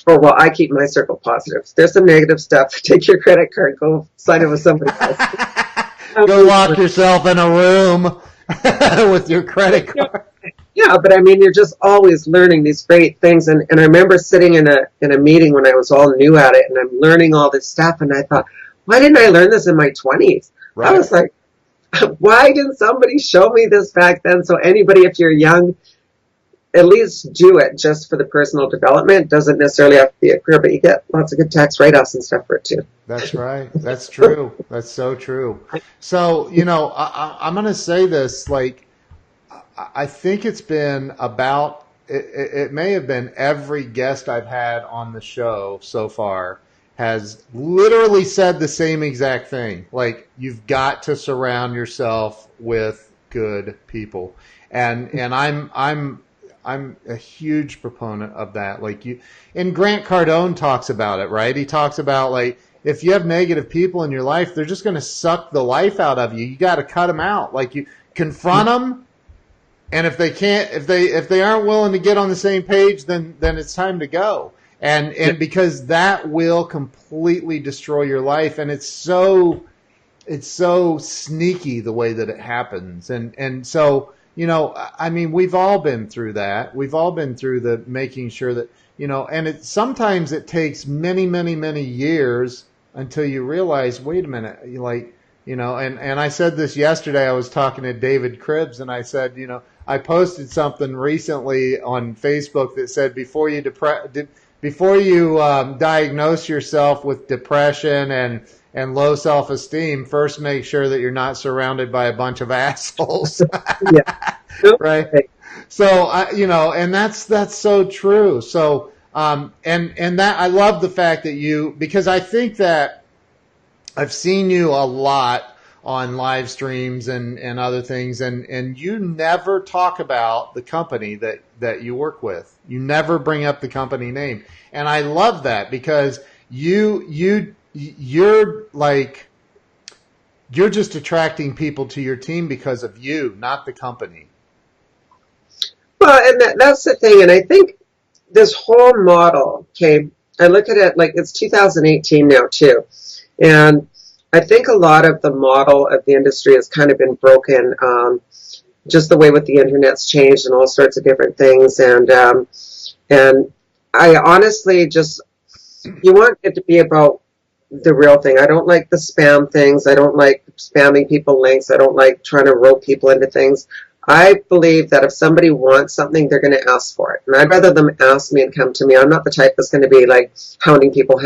Well, I keep my circle positive. If there's some negative stuff, take your credit card, go sign it with somebody else. Go lock yourself in a room with your credit card. Yeah, but I mean, you're just always learning these great things. And I remember sitting in a meeting when I was all new at it, and I'm learning all this stuff, and I thought, why didn't I learn this in my 20s? Right. I was like, why didn't somebody show me this back then? So anybody, if you're young, at least do it just for the personal development. Doesn't necessarily have to be a career, but you get lots of good tax write-offs and stuff for it too. That's right. That's true. That's so true. So, I'm going to say this, like, I think it's been about, it may have been every guest I've had on the show so far has literally said the same exact thing. Like, you've got to surround yourself with good people. And I'm a huge proponent of that. Like, and Grant Cardone talks about it, right? He talks about, like, if you have negative people in your life, they're just going to suck the life out of you. You got to cut them out. Like, you confront them. And if they aren't willing to get on the same page, then it's time to go. And because that will completely destroy your life. And it's so sneaky the way that it happens. And so, I mean, we've all been through that. We've all been through the making sure that, and sometimes it takes many, many, many years until you realize, wait a minute, and I said this yesterday. I was talking to David Cribbs, and I said, I posted something recently on Facebook that said, before you diagnose yourself with depression and low self-esteem, first make sure that you're not surrounded by a bunch of assholes. Yeah. Right. So, and that's so true. So, and that, I love the fact that because I think that I've seen you a lot on live streams and other things, and you never talk about the company that you work with. You never bring up the company name. And I love that, because you're just attracting people to your team because of you, not the company. Well, and that's the thing. And I think this whole model, okay, I look at it like it's 2018 now too. And I think a lot of the model of the industry has kind of been broken, just the way with the internet's changed and all sorts of different things. And I honestly you want it to be about the real thing. I don't like the spam things. I don't like spamming people links. I don't like trying to rope people into things. I believe that if somebody wants something, they're going to ask for it. And I'd rather them ask me and come to me. I'm not the type that's going to be like hounding people,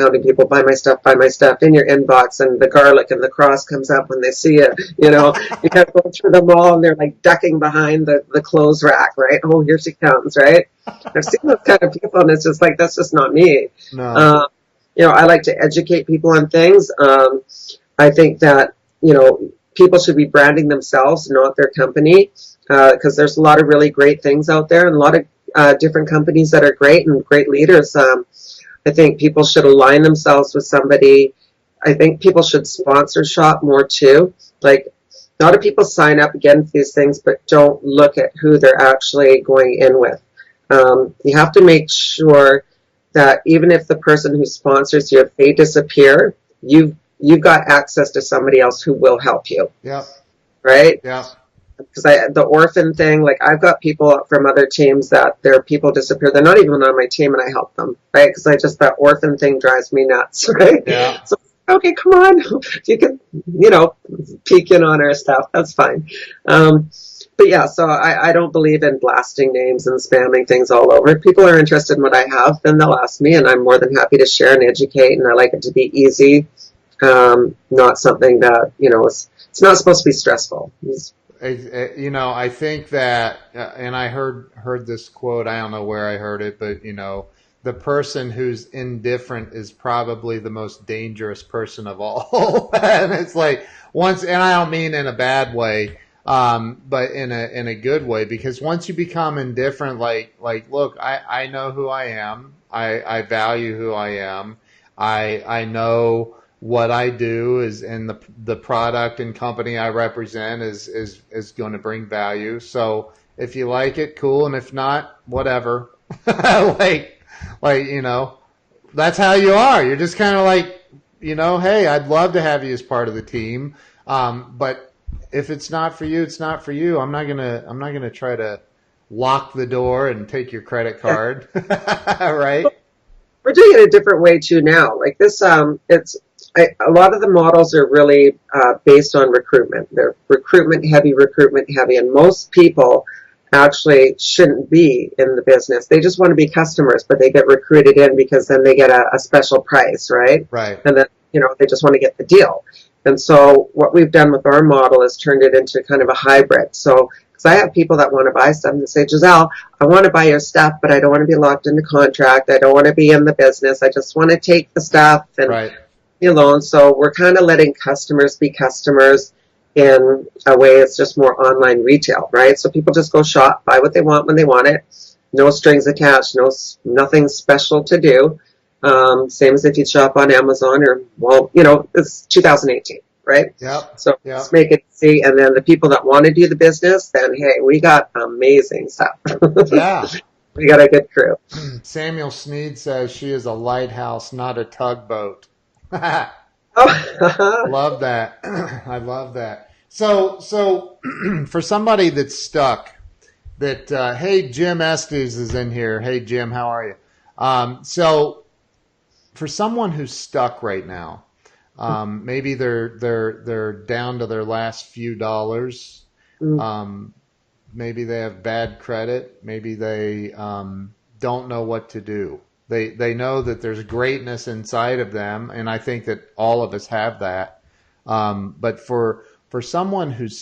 buy my stuff in your inbox, and the garlic and the cross comes up when they see it. You know, you got to go through the mall and they're like ducking behind the clothes rack, right? Oh, here she comes, right? I've seen those kind of people, and it's just like, that's just not me. No. You know, I like to educate people on things. I think that, you know, people should be branding themselves, not their company, because there's a lot of really great things out there and a lot of different companies that are great and great leaders. I think people should align themselves with somebody. I think people should sponsor shop more too. Like, a lot of people sign up against these things, but don't look at who they're actually going in with. You have to make sure that even if the person who sponsors you, if they disappear, you've got access to somebody else who will help you. Yep. Right? Yep. Because the orphan thing, like, I've got people from other teams that their people disappear. They're not even on my team, and I help them, right? Because that orphan thing drives me nuts, right? Yeah. So, okay, come on, you can, you know, peek in on our stuff. That's fine. But yeah, so I don't believe in blasting names and spamming things all over. If people are interested in what I have, then they'll ask me, and I'm more than happy to share and educate. And I like it to be easy, not something that, you know, it's not supposed to be stressful. You know, I think that, and I heard this quote. I don't know where I heard it, but you know, the person who's indifferent is probably the most dangerous person of all. And it's like and I don't mean in a bad way, but in a good way, because once you become indifferent, like look, I know who I am. I value who I am. I know what I do is, and the product and company I represent is going to bring value. So if you like it, cool, and if not, whatever. like you know, that's how you are. You're just kind of like, you know, hey, I'd love to have you as part of the team, but if it's not for you, it's not for you. I'm not gonna try to lock the door and take your credit card, right? We're doing it a different way too now. Like this, a lot of the models are really based on recruitment. They're recruitment heavy, and most people actually shouldn't be in the business. They just want to be customers, but they get recruited in because then they get a special price, right? Right. And then, you know, they just want to get the deal. And so what we've done with our model is turned it into kind of a hybrid. So, because I have people that want to buy stuff and say, Gisèle, I want to buy your stuff, but I don't want to be locked into contract. I don't want to be in the business. I just want to take the stuff and right. alone. So we're kind of letting customers be customers in a way. It's just more online retail, right? So people just go shop, buy what they want when they want it. No strings attached, nothing special to do. Same as if you shop on Amazon or, well, you know, it's 2018, right? Yep. So Yep. Let's make it easy. And then the people that want to do the business, then, hey, we got amazing stuff. Yeah. We got a good crew. Samuel Sneed says she is a lighthouse, not a tugboat. Oh. Love that. I love that. So for somebody that's stuck, that hey, Jim Estes is in here. Hey, Jim, how are you? So for someone who's stuck right now, maybe they're down to their last few dollars. Maybe they have bad credit. Maybe they don't know what to do. They know that there's greatness inside of them, and I think that all of us have that. But for someone who's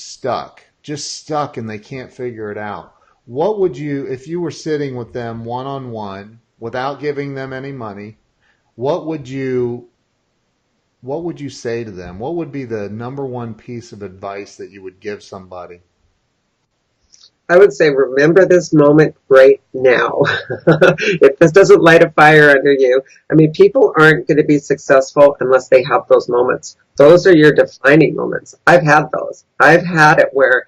just stuck, and they can't figure it out, what would you, if you were sitting with them one-on-one without giving them any money, what would you say to them? What would be the number one piece of advice that you would give somebody? I would say, remember this moment right now. If this doesn't light a fire under you, I mean, people aren't going to be successful unless they have those moments. Those are your defining moments. I've had those. I've had it where,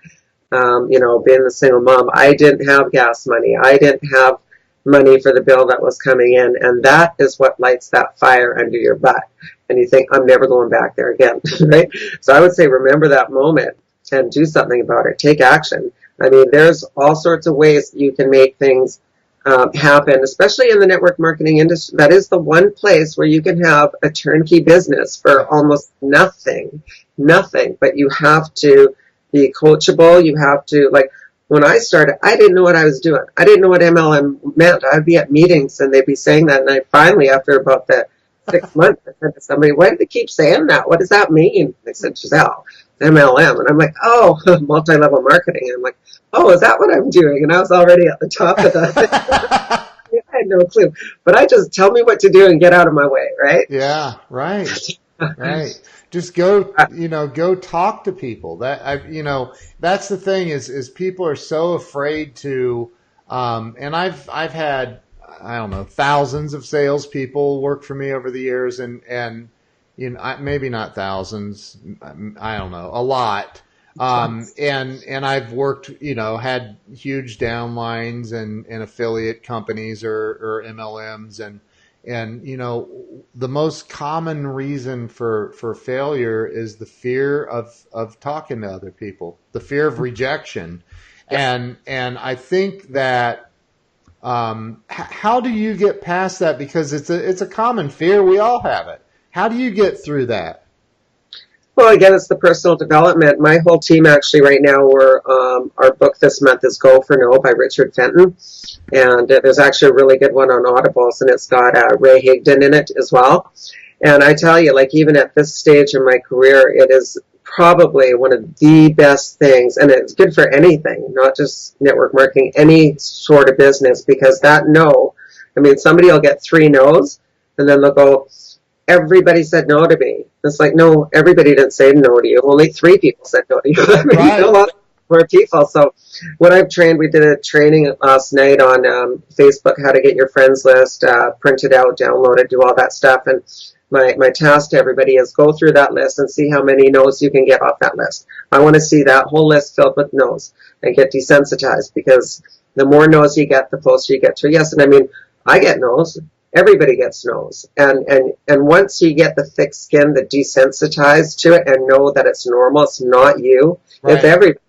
you know, being a single mom, I didn't have gas money. I didn't have money for the bill that was coming in. And that is what lights that fire under your butt. And you think, I'm never going back there again, right? So I would say, remember that moment and do something about it. Take action. I mean, there's all sorts of ways you can make things happen, especially in the network marketing industry. That is the one place where you can have a turnkey business for almost nothing, but you have to be coachable. You have to, like, when I started, I didn't know what I was doing. I didn't know what MLM meant. I'd be at meetings and they'd be saying that. And I finally, after about the 6 months, I said to somebody, why do they keep saying that? What does that mean? They said, Gisèle, MLM. And I'm like, oh, multi-level marketing. And I'm like, oh, is that what I'm doing? And I was already at the top of the I had no clue. But I just tell me what to do and get out of my way, right? Yeah, right. Right. Just go, go talk to people. That's the thing is people are so afraid to, and I've had, I don't know, thousands of salespeople work for me over the years, and maybe not thousands, I don't know, a lot. And I've worked, had huge downlines and affiliate companies or MLMs, and the most common reason for failure is the fear of talking to other people, the fear of rejection. And I think that, how do you get past that? Because it's a common fear. We all have it. How do you get through that? Well, again, it's the personal development. My whole team actually right now, our book this month is Go for No by Richard Fenton. And there's actually a really good one on Audibles, and it's got Ray Higdon in it as well. And I tell you, like, even at this stage in my career, it is probably one of the best things, and it's good for anything, not just network marketing, any sort of business, because that no, I mean, somebody will get 3 no's, and then they'll go, everybody said no to me. It's like, no, everybody didn't say no to you. Only 3 people said no to you. I mean, right. A lot more people. So what I've trained, we did a training last night on Facebook, how to get your friends list, print it out, download it, do all that stuff. And my task to everybody is go through that list and see how many no's you can get off that list. I want to see that whole list filled with no's and get desensitized, because the more no's you get, the closer you get to a yes. And I mean, I get no's. Everybody gets no's. And once you get the thick skin that desensitized to it and know that it's normal, it's not you, right. It's everybody.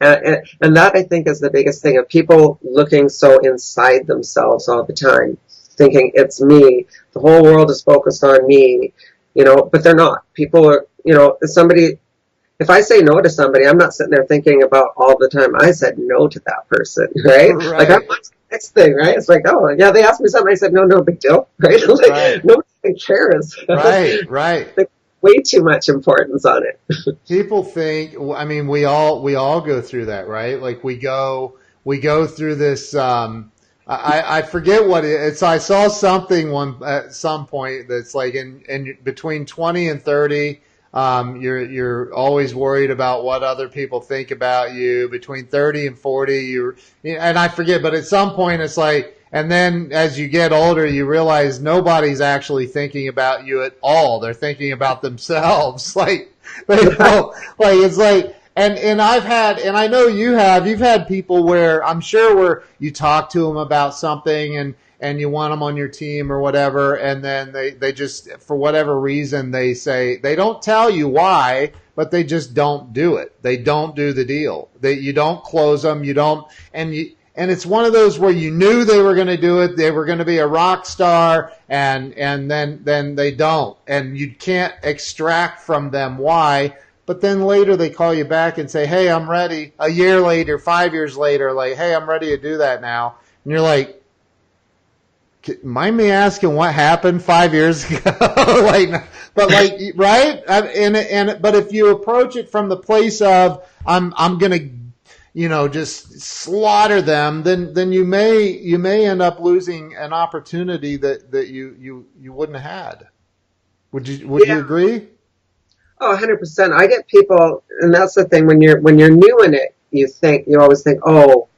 And that, I think, is the biggest thing, of people looking so inside themselves all the time, thinking it's me, the whole world is focused on me, but they're not. People are, if I say no to somebody, I'm not sitting there thinking about all the time I said no to that person, right? Like, I'm watching the next thing, right? It's like, oh, yeah, they asked me something, I said, no big deal, right? Like, right. Nobody cares. Right. Like, way too much importance on it. People think, I mean, we all go through that, right? Like, we go through this, I forget what it's. I saw something at some point that's like in between 20 and 30, you're always worried about what other people think about you. Between 30 and 40, and I forget, but at some point it's like, and then as you get older, you realize nobody's actually thinking about you at all. They're thinking about themselves. Like, it's like, and I've had, and I know you've had people where I'm sure where you talk to them about something and you want them on your team or whatever, and then they just, for whatever reason, they say, they don't tell you why, but they just don't do it. They don't do the deal. You don't close them. You don't, and it's one of those where you knew they were going to do it. They were going to be a rock star, and then they don't, and you can't extract from them why. But then later they call you back and say, hey, I'm ready. A year later, 5 years later, like, hey, I'm ready to do that now. And you're like, mind me asking what happened 5 years ago? But right? But if you approach it from the place of, I'm going to, just slaughter them, then you may end up losing an opportunity that you wouldn't have had. Would you agree? Oh, 100%. I get people, and that's the thing, when you're new in it, you always think, oh,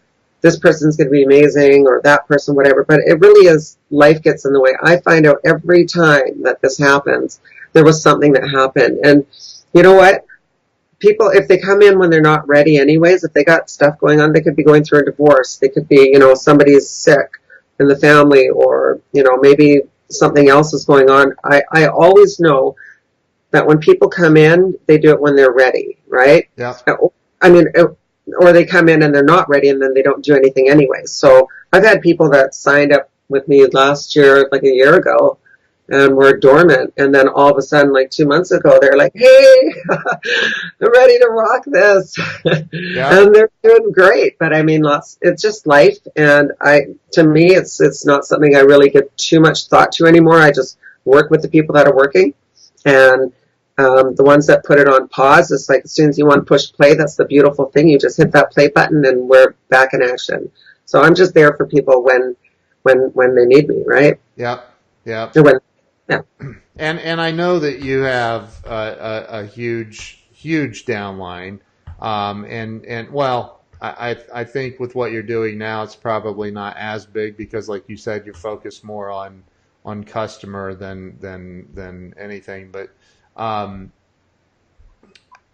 this person's going to be amazing, or that person, whatever. But it really is, life gets in the way. I find out every time that this happens, there was something that happened. And you know what? People, if they come in when they're not ready anyways, if they got stuff going on, they could be going through a divorce. They could be, somebody's sick in the family, or, maybe something else is going on. I always know that when people come in, they do it when they're ready, right? Yeah. I mean, or they come in and they're not ready and then they don't do anything anyway. So I've had people that signed up with me last year, like a year ago, and were dormant. And then all of a sudden, like 2 months ago, they're like, hey, I'm ready to rock this. Yeah. And they're doing great. But I mean, it's just life. And to me, it's not something I really give too much thought to anymore. I just work with the people that are working. And the ones that put it on pause, it's like as soon as you want to push play, that's the beautiful thing. You just hit that play button and we're back in action. So I'm just there for people when they need me, right? Yep. Yep. Yeah. And I know that you have a huge downline, and well, I think with what you're doing now, it's probably not as big because, like you said, you're focused more on customer than anything. But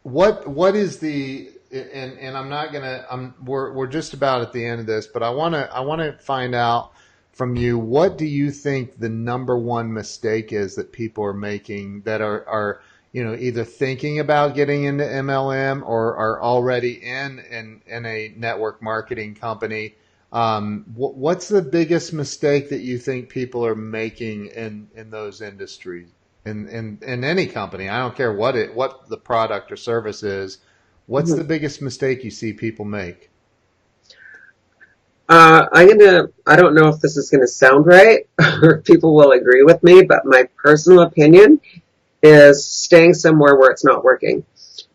what is the and I'm not gonna we're just about at the end of this, but I wanna find out from you, what do you think the number one mistake is that people are making that are either thinking about getting into MLM or are already in a network marketing company? What's the biggest mistake that you think people are making in those industries, in any company? I don't care what the product or service is. What's the biggest mistake you see people make? I don't know if this is gonna sound right or if people will agree with me, but my personal opinion is staying somewhere where it's not working.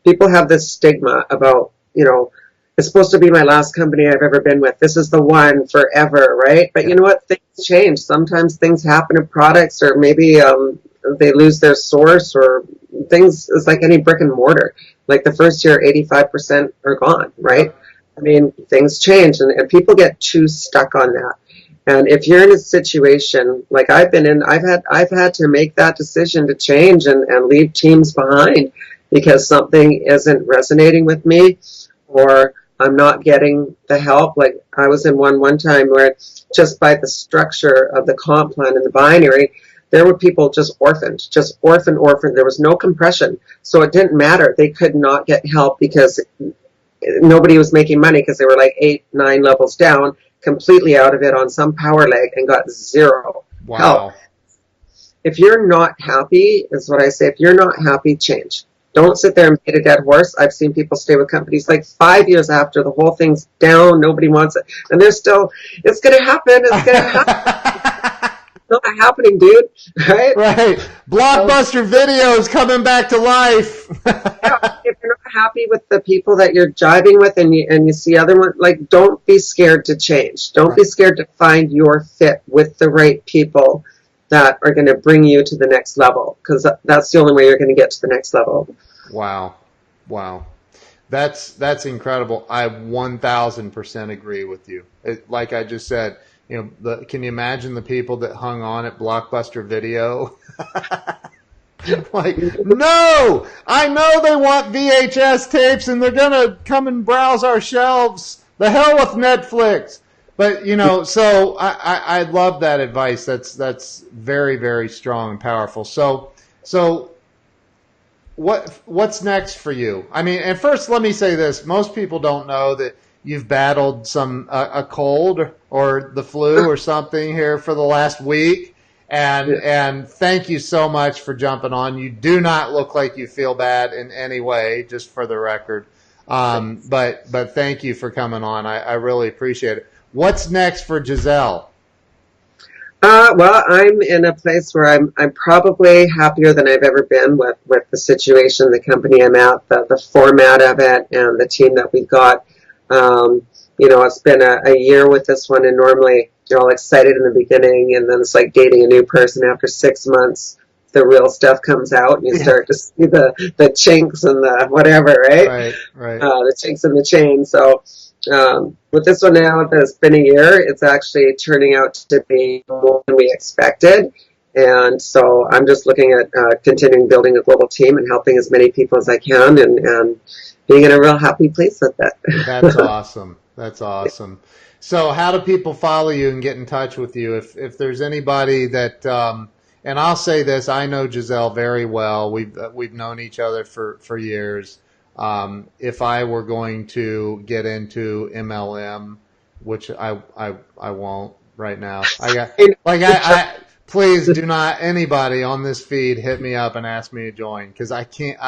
People have this stigma about, it's supposed to be my last company I've ever been with. This is the one forever, right? But you know what? Things change. Sometimes things happen to products, or maybe they lose their source, or things. It's like any brick and mortar. Like the first year, 85% are gone, right? I mean, things change, and people get too stuck on that. And if you're in a situation like I've been in, I've had to make that decision to change and leave teams behind because something isn't resonating with me, or I'm not getting the help. Like I was in one time where just by the structure of the comp plan and the binary, there were people just orphaned. There was no compression. So it didn't matter. They could not get help because nobody was making money because they were like 8-9 levels down, completely out of it on some power leg and got zero help. If you're not happy, is what I say, if you're not happy, change. Don't sit there and beat a dead horse. I've seen people stay with companies like 5 years after the whole thing's down, nobody wants it, and they're still, it's going to happen, it's going to happen. It's not happening, dude. Right? Right. Blockbuster videos coming back to life. Yeah, if you're not happy with the people that you're jiving with and you see other ones, like, don't be scared to change. Don't be scared to find your fit with the right people that are going to bring you to the next level, because that's the only way you're going to get to the next level. Wow. That's incredible. I 1000% agree with you. Like I just said, can you imagine the people that hung on at Blockbuster Video? Like, no, I know they want VHS tapes and they're going to come and browse our shelves. The hell with Netflix. But, so I love that advice. That's very, very strong and powerful. So what's next for you? I mean, and first let me say this. Most people don't know that you've battled a cold or the flu or something here for the last week. And thank you so much for jumping on. You do not look like you feel bad in any way, just for the record. But thank you for coming on. I really appreciate it. What's next for Gisèle? Well, I'm in a place where I'm probably happier than I've ever been with the situation, the company I'm at, the format of it, and the team that we've got. It's been a year with this one, and normally you're all excited in the beginning, and then it's like dating a new person. After 6 months, the real stuff comes out, and you start to see the chinks and the whatever, right? Right. The chinks in the chain. So with this one now, that's been a year, it's actually turning out to be more than we expected. And so I'm just looking at continuing building a global team and helping as many people as I can, and being in a real happy place with it. That's awesome. That's awesome. So how do people follow you and get in touch with you? If there's anybody that, and I'll say this, I know Gisèle very well. We've known each other for years. If I were going to get into MLM, which I won't right now. I got like I please do not anybody on this feed hit me up and ask me to join because I can't.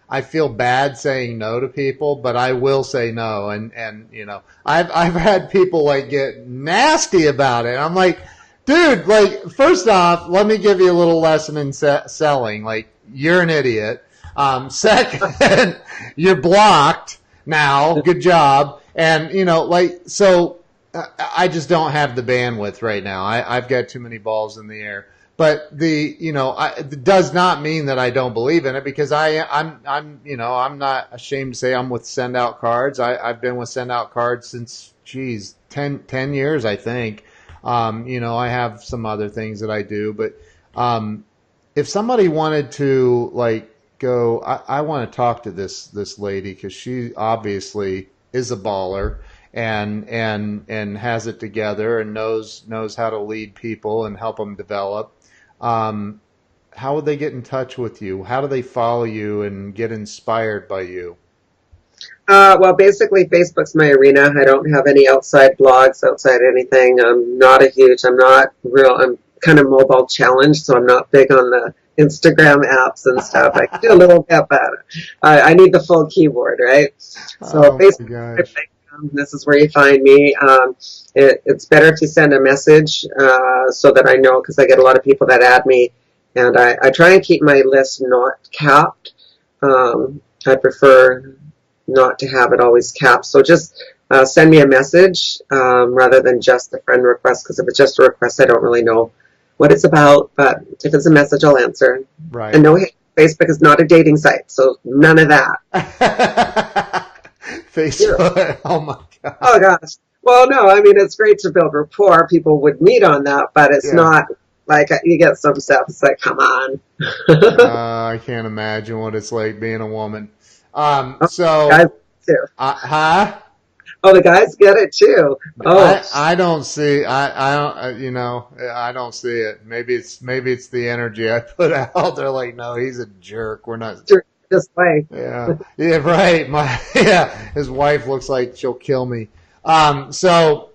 I feel bad saying no to people, but I will say no. And you know, I've had people like get nasty about it. I'm like, dude, like first off, let me give you a little lesson in selling. Like you're an idiot. Second, you're blocked now. Good job. And you know, like so. I just don't have the bandwidth right now. I've got too many balls in the air. But it does not mean that I don't believe in it because I'm not ashamed to say I'm with Send Out Cards. I've been with Send Out Cards since 10 years, I think. I have some other things that I do, but if somebody wanted to like go, I want to talk to this lady because she obviously is a baller. And has it together and knows how to lead people and help them develop. How would they get in touch with you? How do they follow you and get inspired by you? Well, basically, Facebook's my arena. I don't have any outside blogs, outside anything. I'm kind of mobile challenged, so I'm not big on the Instagram apps and stuff. I can do a little bit, but I need the full keyboard, right? So basically, this is where you find me. It's better if you send a message so that I know, because I get a lot of people that add me, and I try and keep my list not capped. I prefer not to have it always capped. So just send me a message rather than just a friend request, because if it's just a request, I don't really know what it's about. But if it's a message, I'll answer. Right. And no, Facebook is not a dating site, so none of that. Facebook. Yeah. Oh my God. Oh gosh. Well, no, I mean, it's great to build rapport. People would meet on that, but it's not like you get some stuff. It's like, come on. I can't imagine what it's like being a woman. So, guys too. Oh, the guys get it too. Oh, I don't see. I don't see it. Maybe it's the energy I put out. They're like, no, he's a jerk. We're not. Just like yeah, right. His wife looks like she'll kill me. So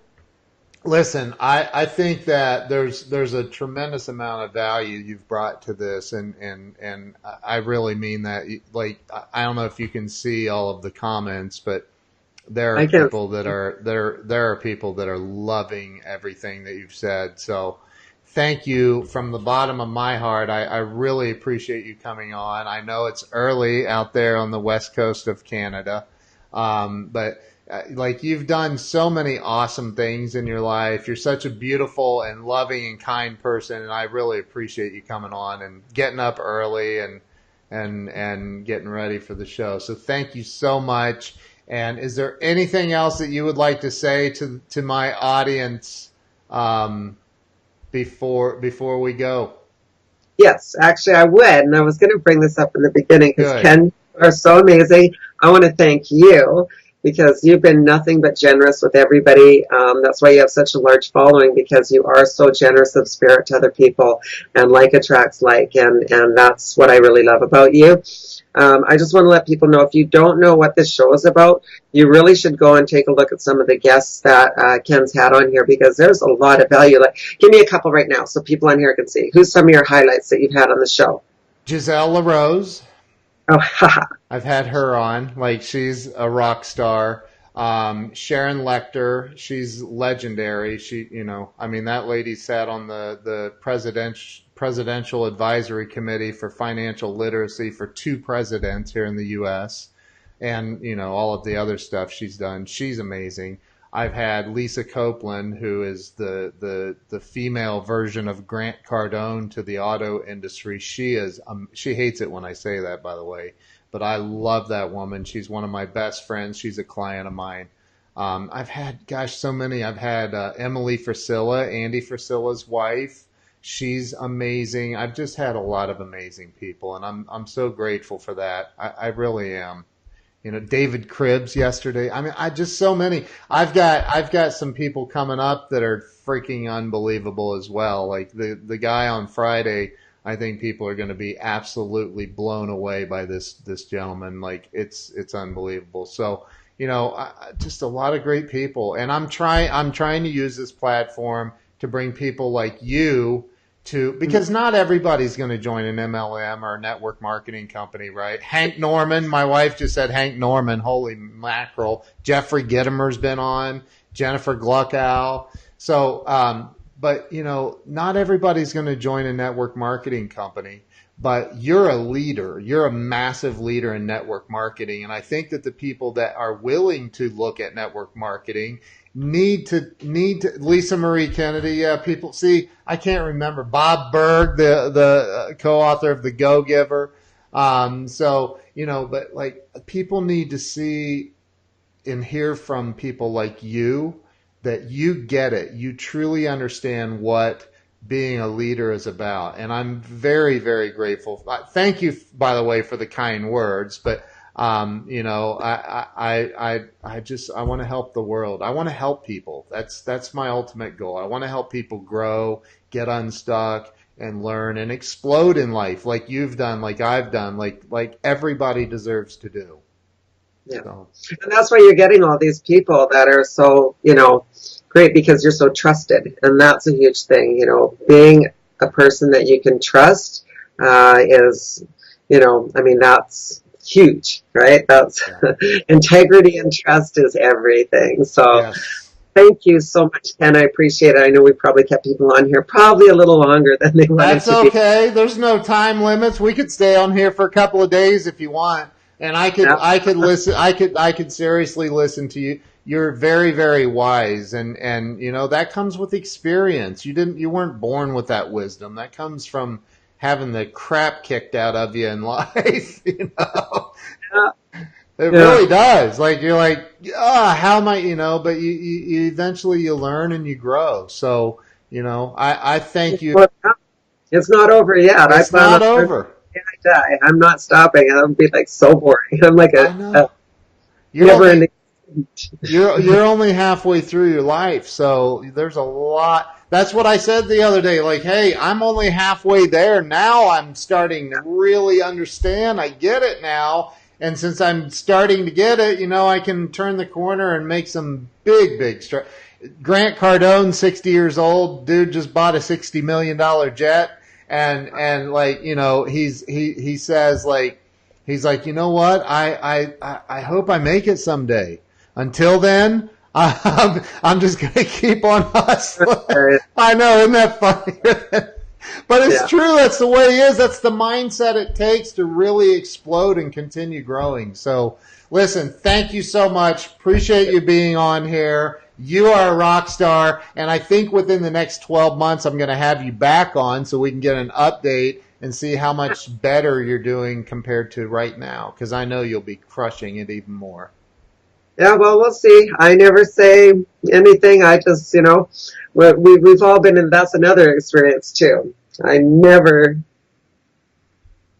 listen, I think that there's a tremendous amount of value you've brought to this, and I really mean that. Like, I don't know if you can see all of the comments, but there are people that are loving everything that you've said. So thank you from the bottom of my heart. I really appreciate you coming on. I know it's early out there on the west coast of Canada, but like you've done so many awesome things in your life. You're such a beautiful and loving and kind person, and I really appreciate you coming on and getting up early and getting ready for the show. So thank you so much. And is there anything else that you would like to say to my audience before we go? Yes, actually I would, and I was going to bring this up in the beginning because Ken, you are so amazing. I want to thank you because you've been nothing but generous with everybody. That's why you have such a large following, because you are so generous of spirit to other people, and like attracts like, and that's what I really love about you. I just want to let people know, if you don't know what this show is about, you really should go and take a look at some of the guests that Ken's had on here, because there's a lot of value. Like, give me a couple right now so people on here can see. Who's some of your highlights that you've had on the show? Gisèle LaRose. Oh, haha. I've had her on. Like, she's a rock star. Sharon Lecter, she's legendary. She, that lady sat on the presidential advisory committee for financial literacy for 2 presidents here in the U.S. And, all of the other stuff she's done. She's amazing. I've had Lisa Copeland, who is the female version of Grant Cardone to the auto industry. She hates it when I say that, by the way, but I love that woman. She's one of my best friends. She's a client of mine. I've had, so many. I've had Emily Frisilla, Andy Frisilla's wife. She's amazing. I've just had a lot of amazing people, and I'm so grateful for that. I really am. David Cribbs yesterday. I just so many. I've got some people coming up that are freaking unbelievable as well. Like the guy on Friday, I think people are going to be absolutely blown away by this gentleman. Like it's unbelievable. So, just a lot of great people, and I'm trying to use this platform to bring people like you to, because not everybody's going to join an MLM or a network marketing company, right? Hank Norman, my wife just said Hank Norman, holy mackerel. Jeffrey Gittimer's been on, Jennifer Gluckow. So, but not everybody's going to join a network marketing company, but you're a leader. You're a massive leader in network marketing. And I think that the people that are willing to look at network marketing need to Lisa Marie Kennedy. Yeah, people see, I can't remember Bob Berg, the co-author of The Go-Giver. But like people need to see and hear from people like you that you get it. You truly understand what being a leader is about. And I'm very, very grateful. Thank you, by the way, for the kind words, but I want to help the world. I want to help people. That's my ultimate goal. I want to help people grow, get unstuck, and learn and explode in life, like you've done, like I've done, like everybody deserves to do. Yeah. So. And that's why you're getting all these people that are so, great, because you're so trusted. And that's a huge thing, being a person that you can trust is, that's huge, right? That's integrity and trust is everything. So yes. Thank you so much, Ken. I appreciate it. I know we probably kept people on here probably a little longer than they wanted to be. That's okay. There's no time limits. We could stay on here for a couple of days if you want. And I could listen. I could seriously listen to you. You're very, very wise, and that comes with experience. You weren't born with that wisdom. That comes from having the crap kicked out of you in life. It really does. Like you're like, how am I? But you eventually you learn and you grow. So I thank you. It's not over yet. It's not over. I die. I'm not stopping. It'll be like so boring. I'm like a never-ending. You're only halfway through your life, so there's a lot. That's what I said the other day. Like, hey, I'm only halfway there. Now I'm starting to really understand. I get it now, and since I'm starting to get it, I can turn the corner and make some big strides. Grant Cardone, 60 years old, dude, just bought a $60 million jet. And like, he says like, he's like, you know what? I hope I make it someday. Until then, I'm just going to keep on hustling. I know. Isn't that funny? But it's true. That's the way it is. That's the mindset it takes to really explode and continue growing. So listen, thank you so much. Appreciate you being on here. You are a rock star, and I think within the next 12 months I'm going to have you back on so we can get an update and see how much better you're doing compared to right now, because I know you'll be crushing it even more. Yeah, well, we'll see. I never say anything. I just, we've all been in, that's another experience too. I never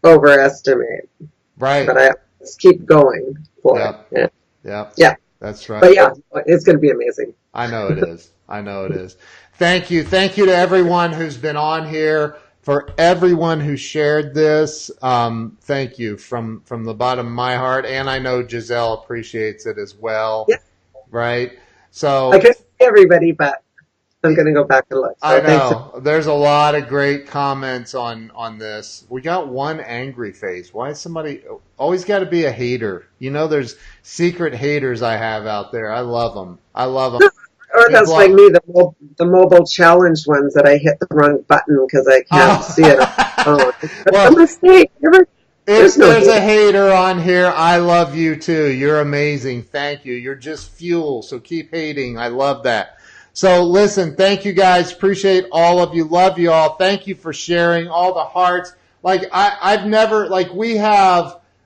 overestimate. Right. But I just keep going for it. Yeah. That's right. But yeah, it's going to be amazing. I know it is. I know it is. Thank you. Thank you to everyone who's been on here. For everyone who shared this, thank you from the bottom of my heart. And I know Gisèle appreciates it as well. Yeah. Right? So I can't see everybody, but I'm going to go back and look. So I know. There's a lot of great comments on this. We got one angry face. Why is somebody always got to be a hater? There's secret haters I have out there. I love them. Or that's like me, the mobile challenge ones that I hit the wrong button because I can't see it. Well, a mistake. If there's a hater on here, I love you too. You're amazing. Thank you. You're just fuel. So keep hating. I love that. So listen, thank you guys. Appreciate all of you. Love you all. Thank you for sharing all the hearts. Like I've never, like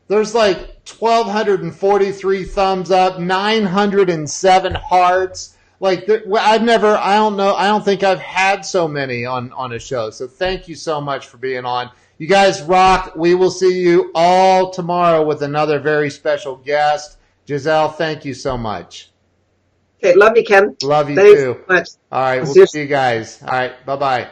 there's like 1,243 thumbs up, 907 hearts. Like I don't think I've had so many on a show. So thank you so much for being on. You guys rock. We will see you all tomorrow with another very special guest. Gisèle, thank you so much. Okay, love you, Ken. Love you Thanks too. So much. All right, we'll see you guys. All right, bye-bye.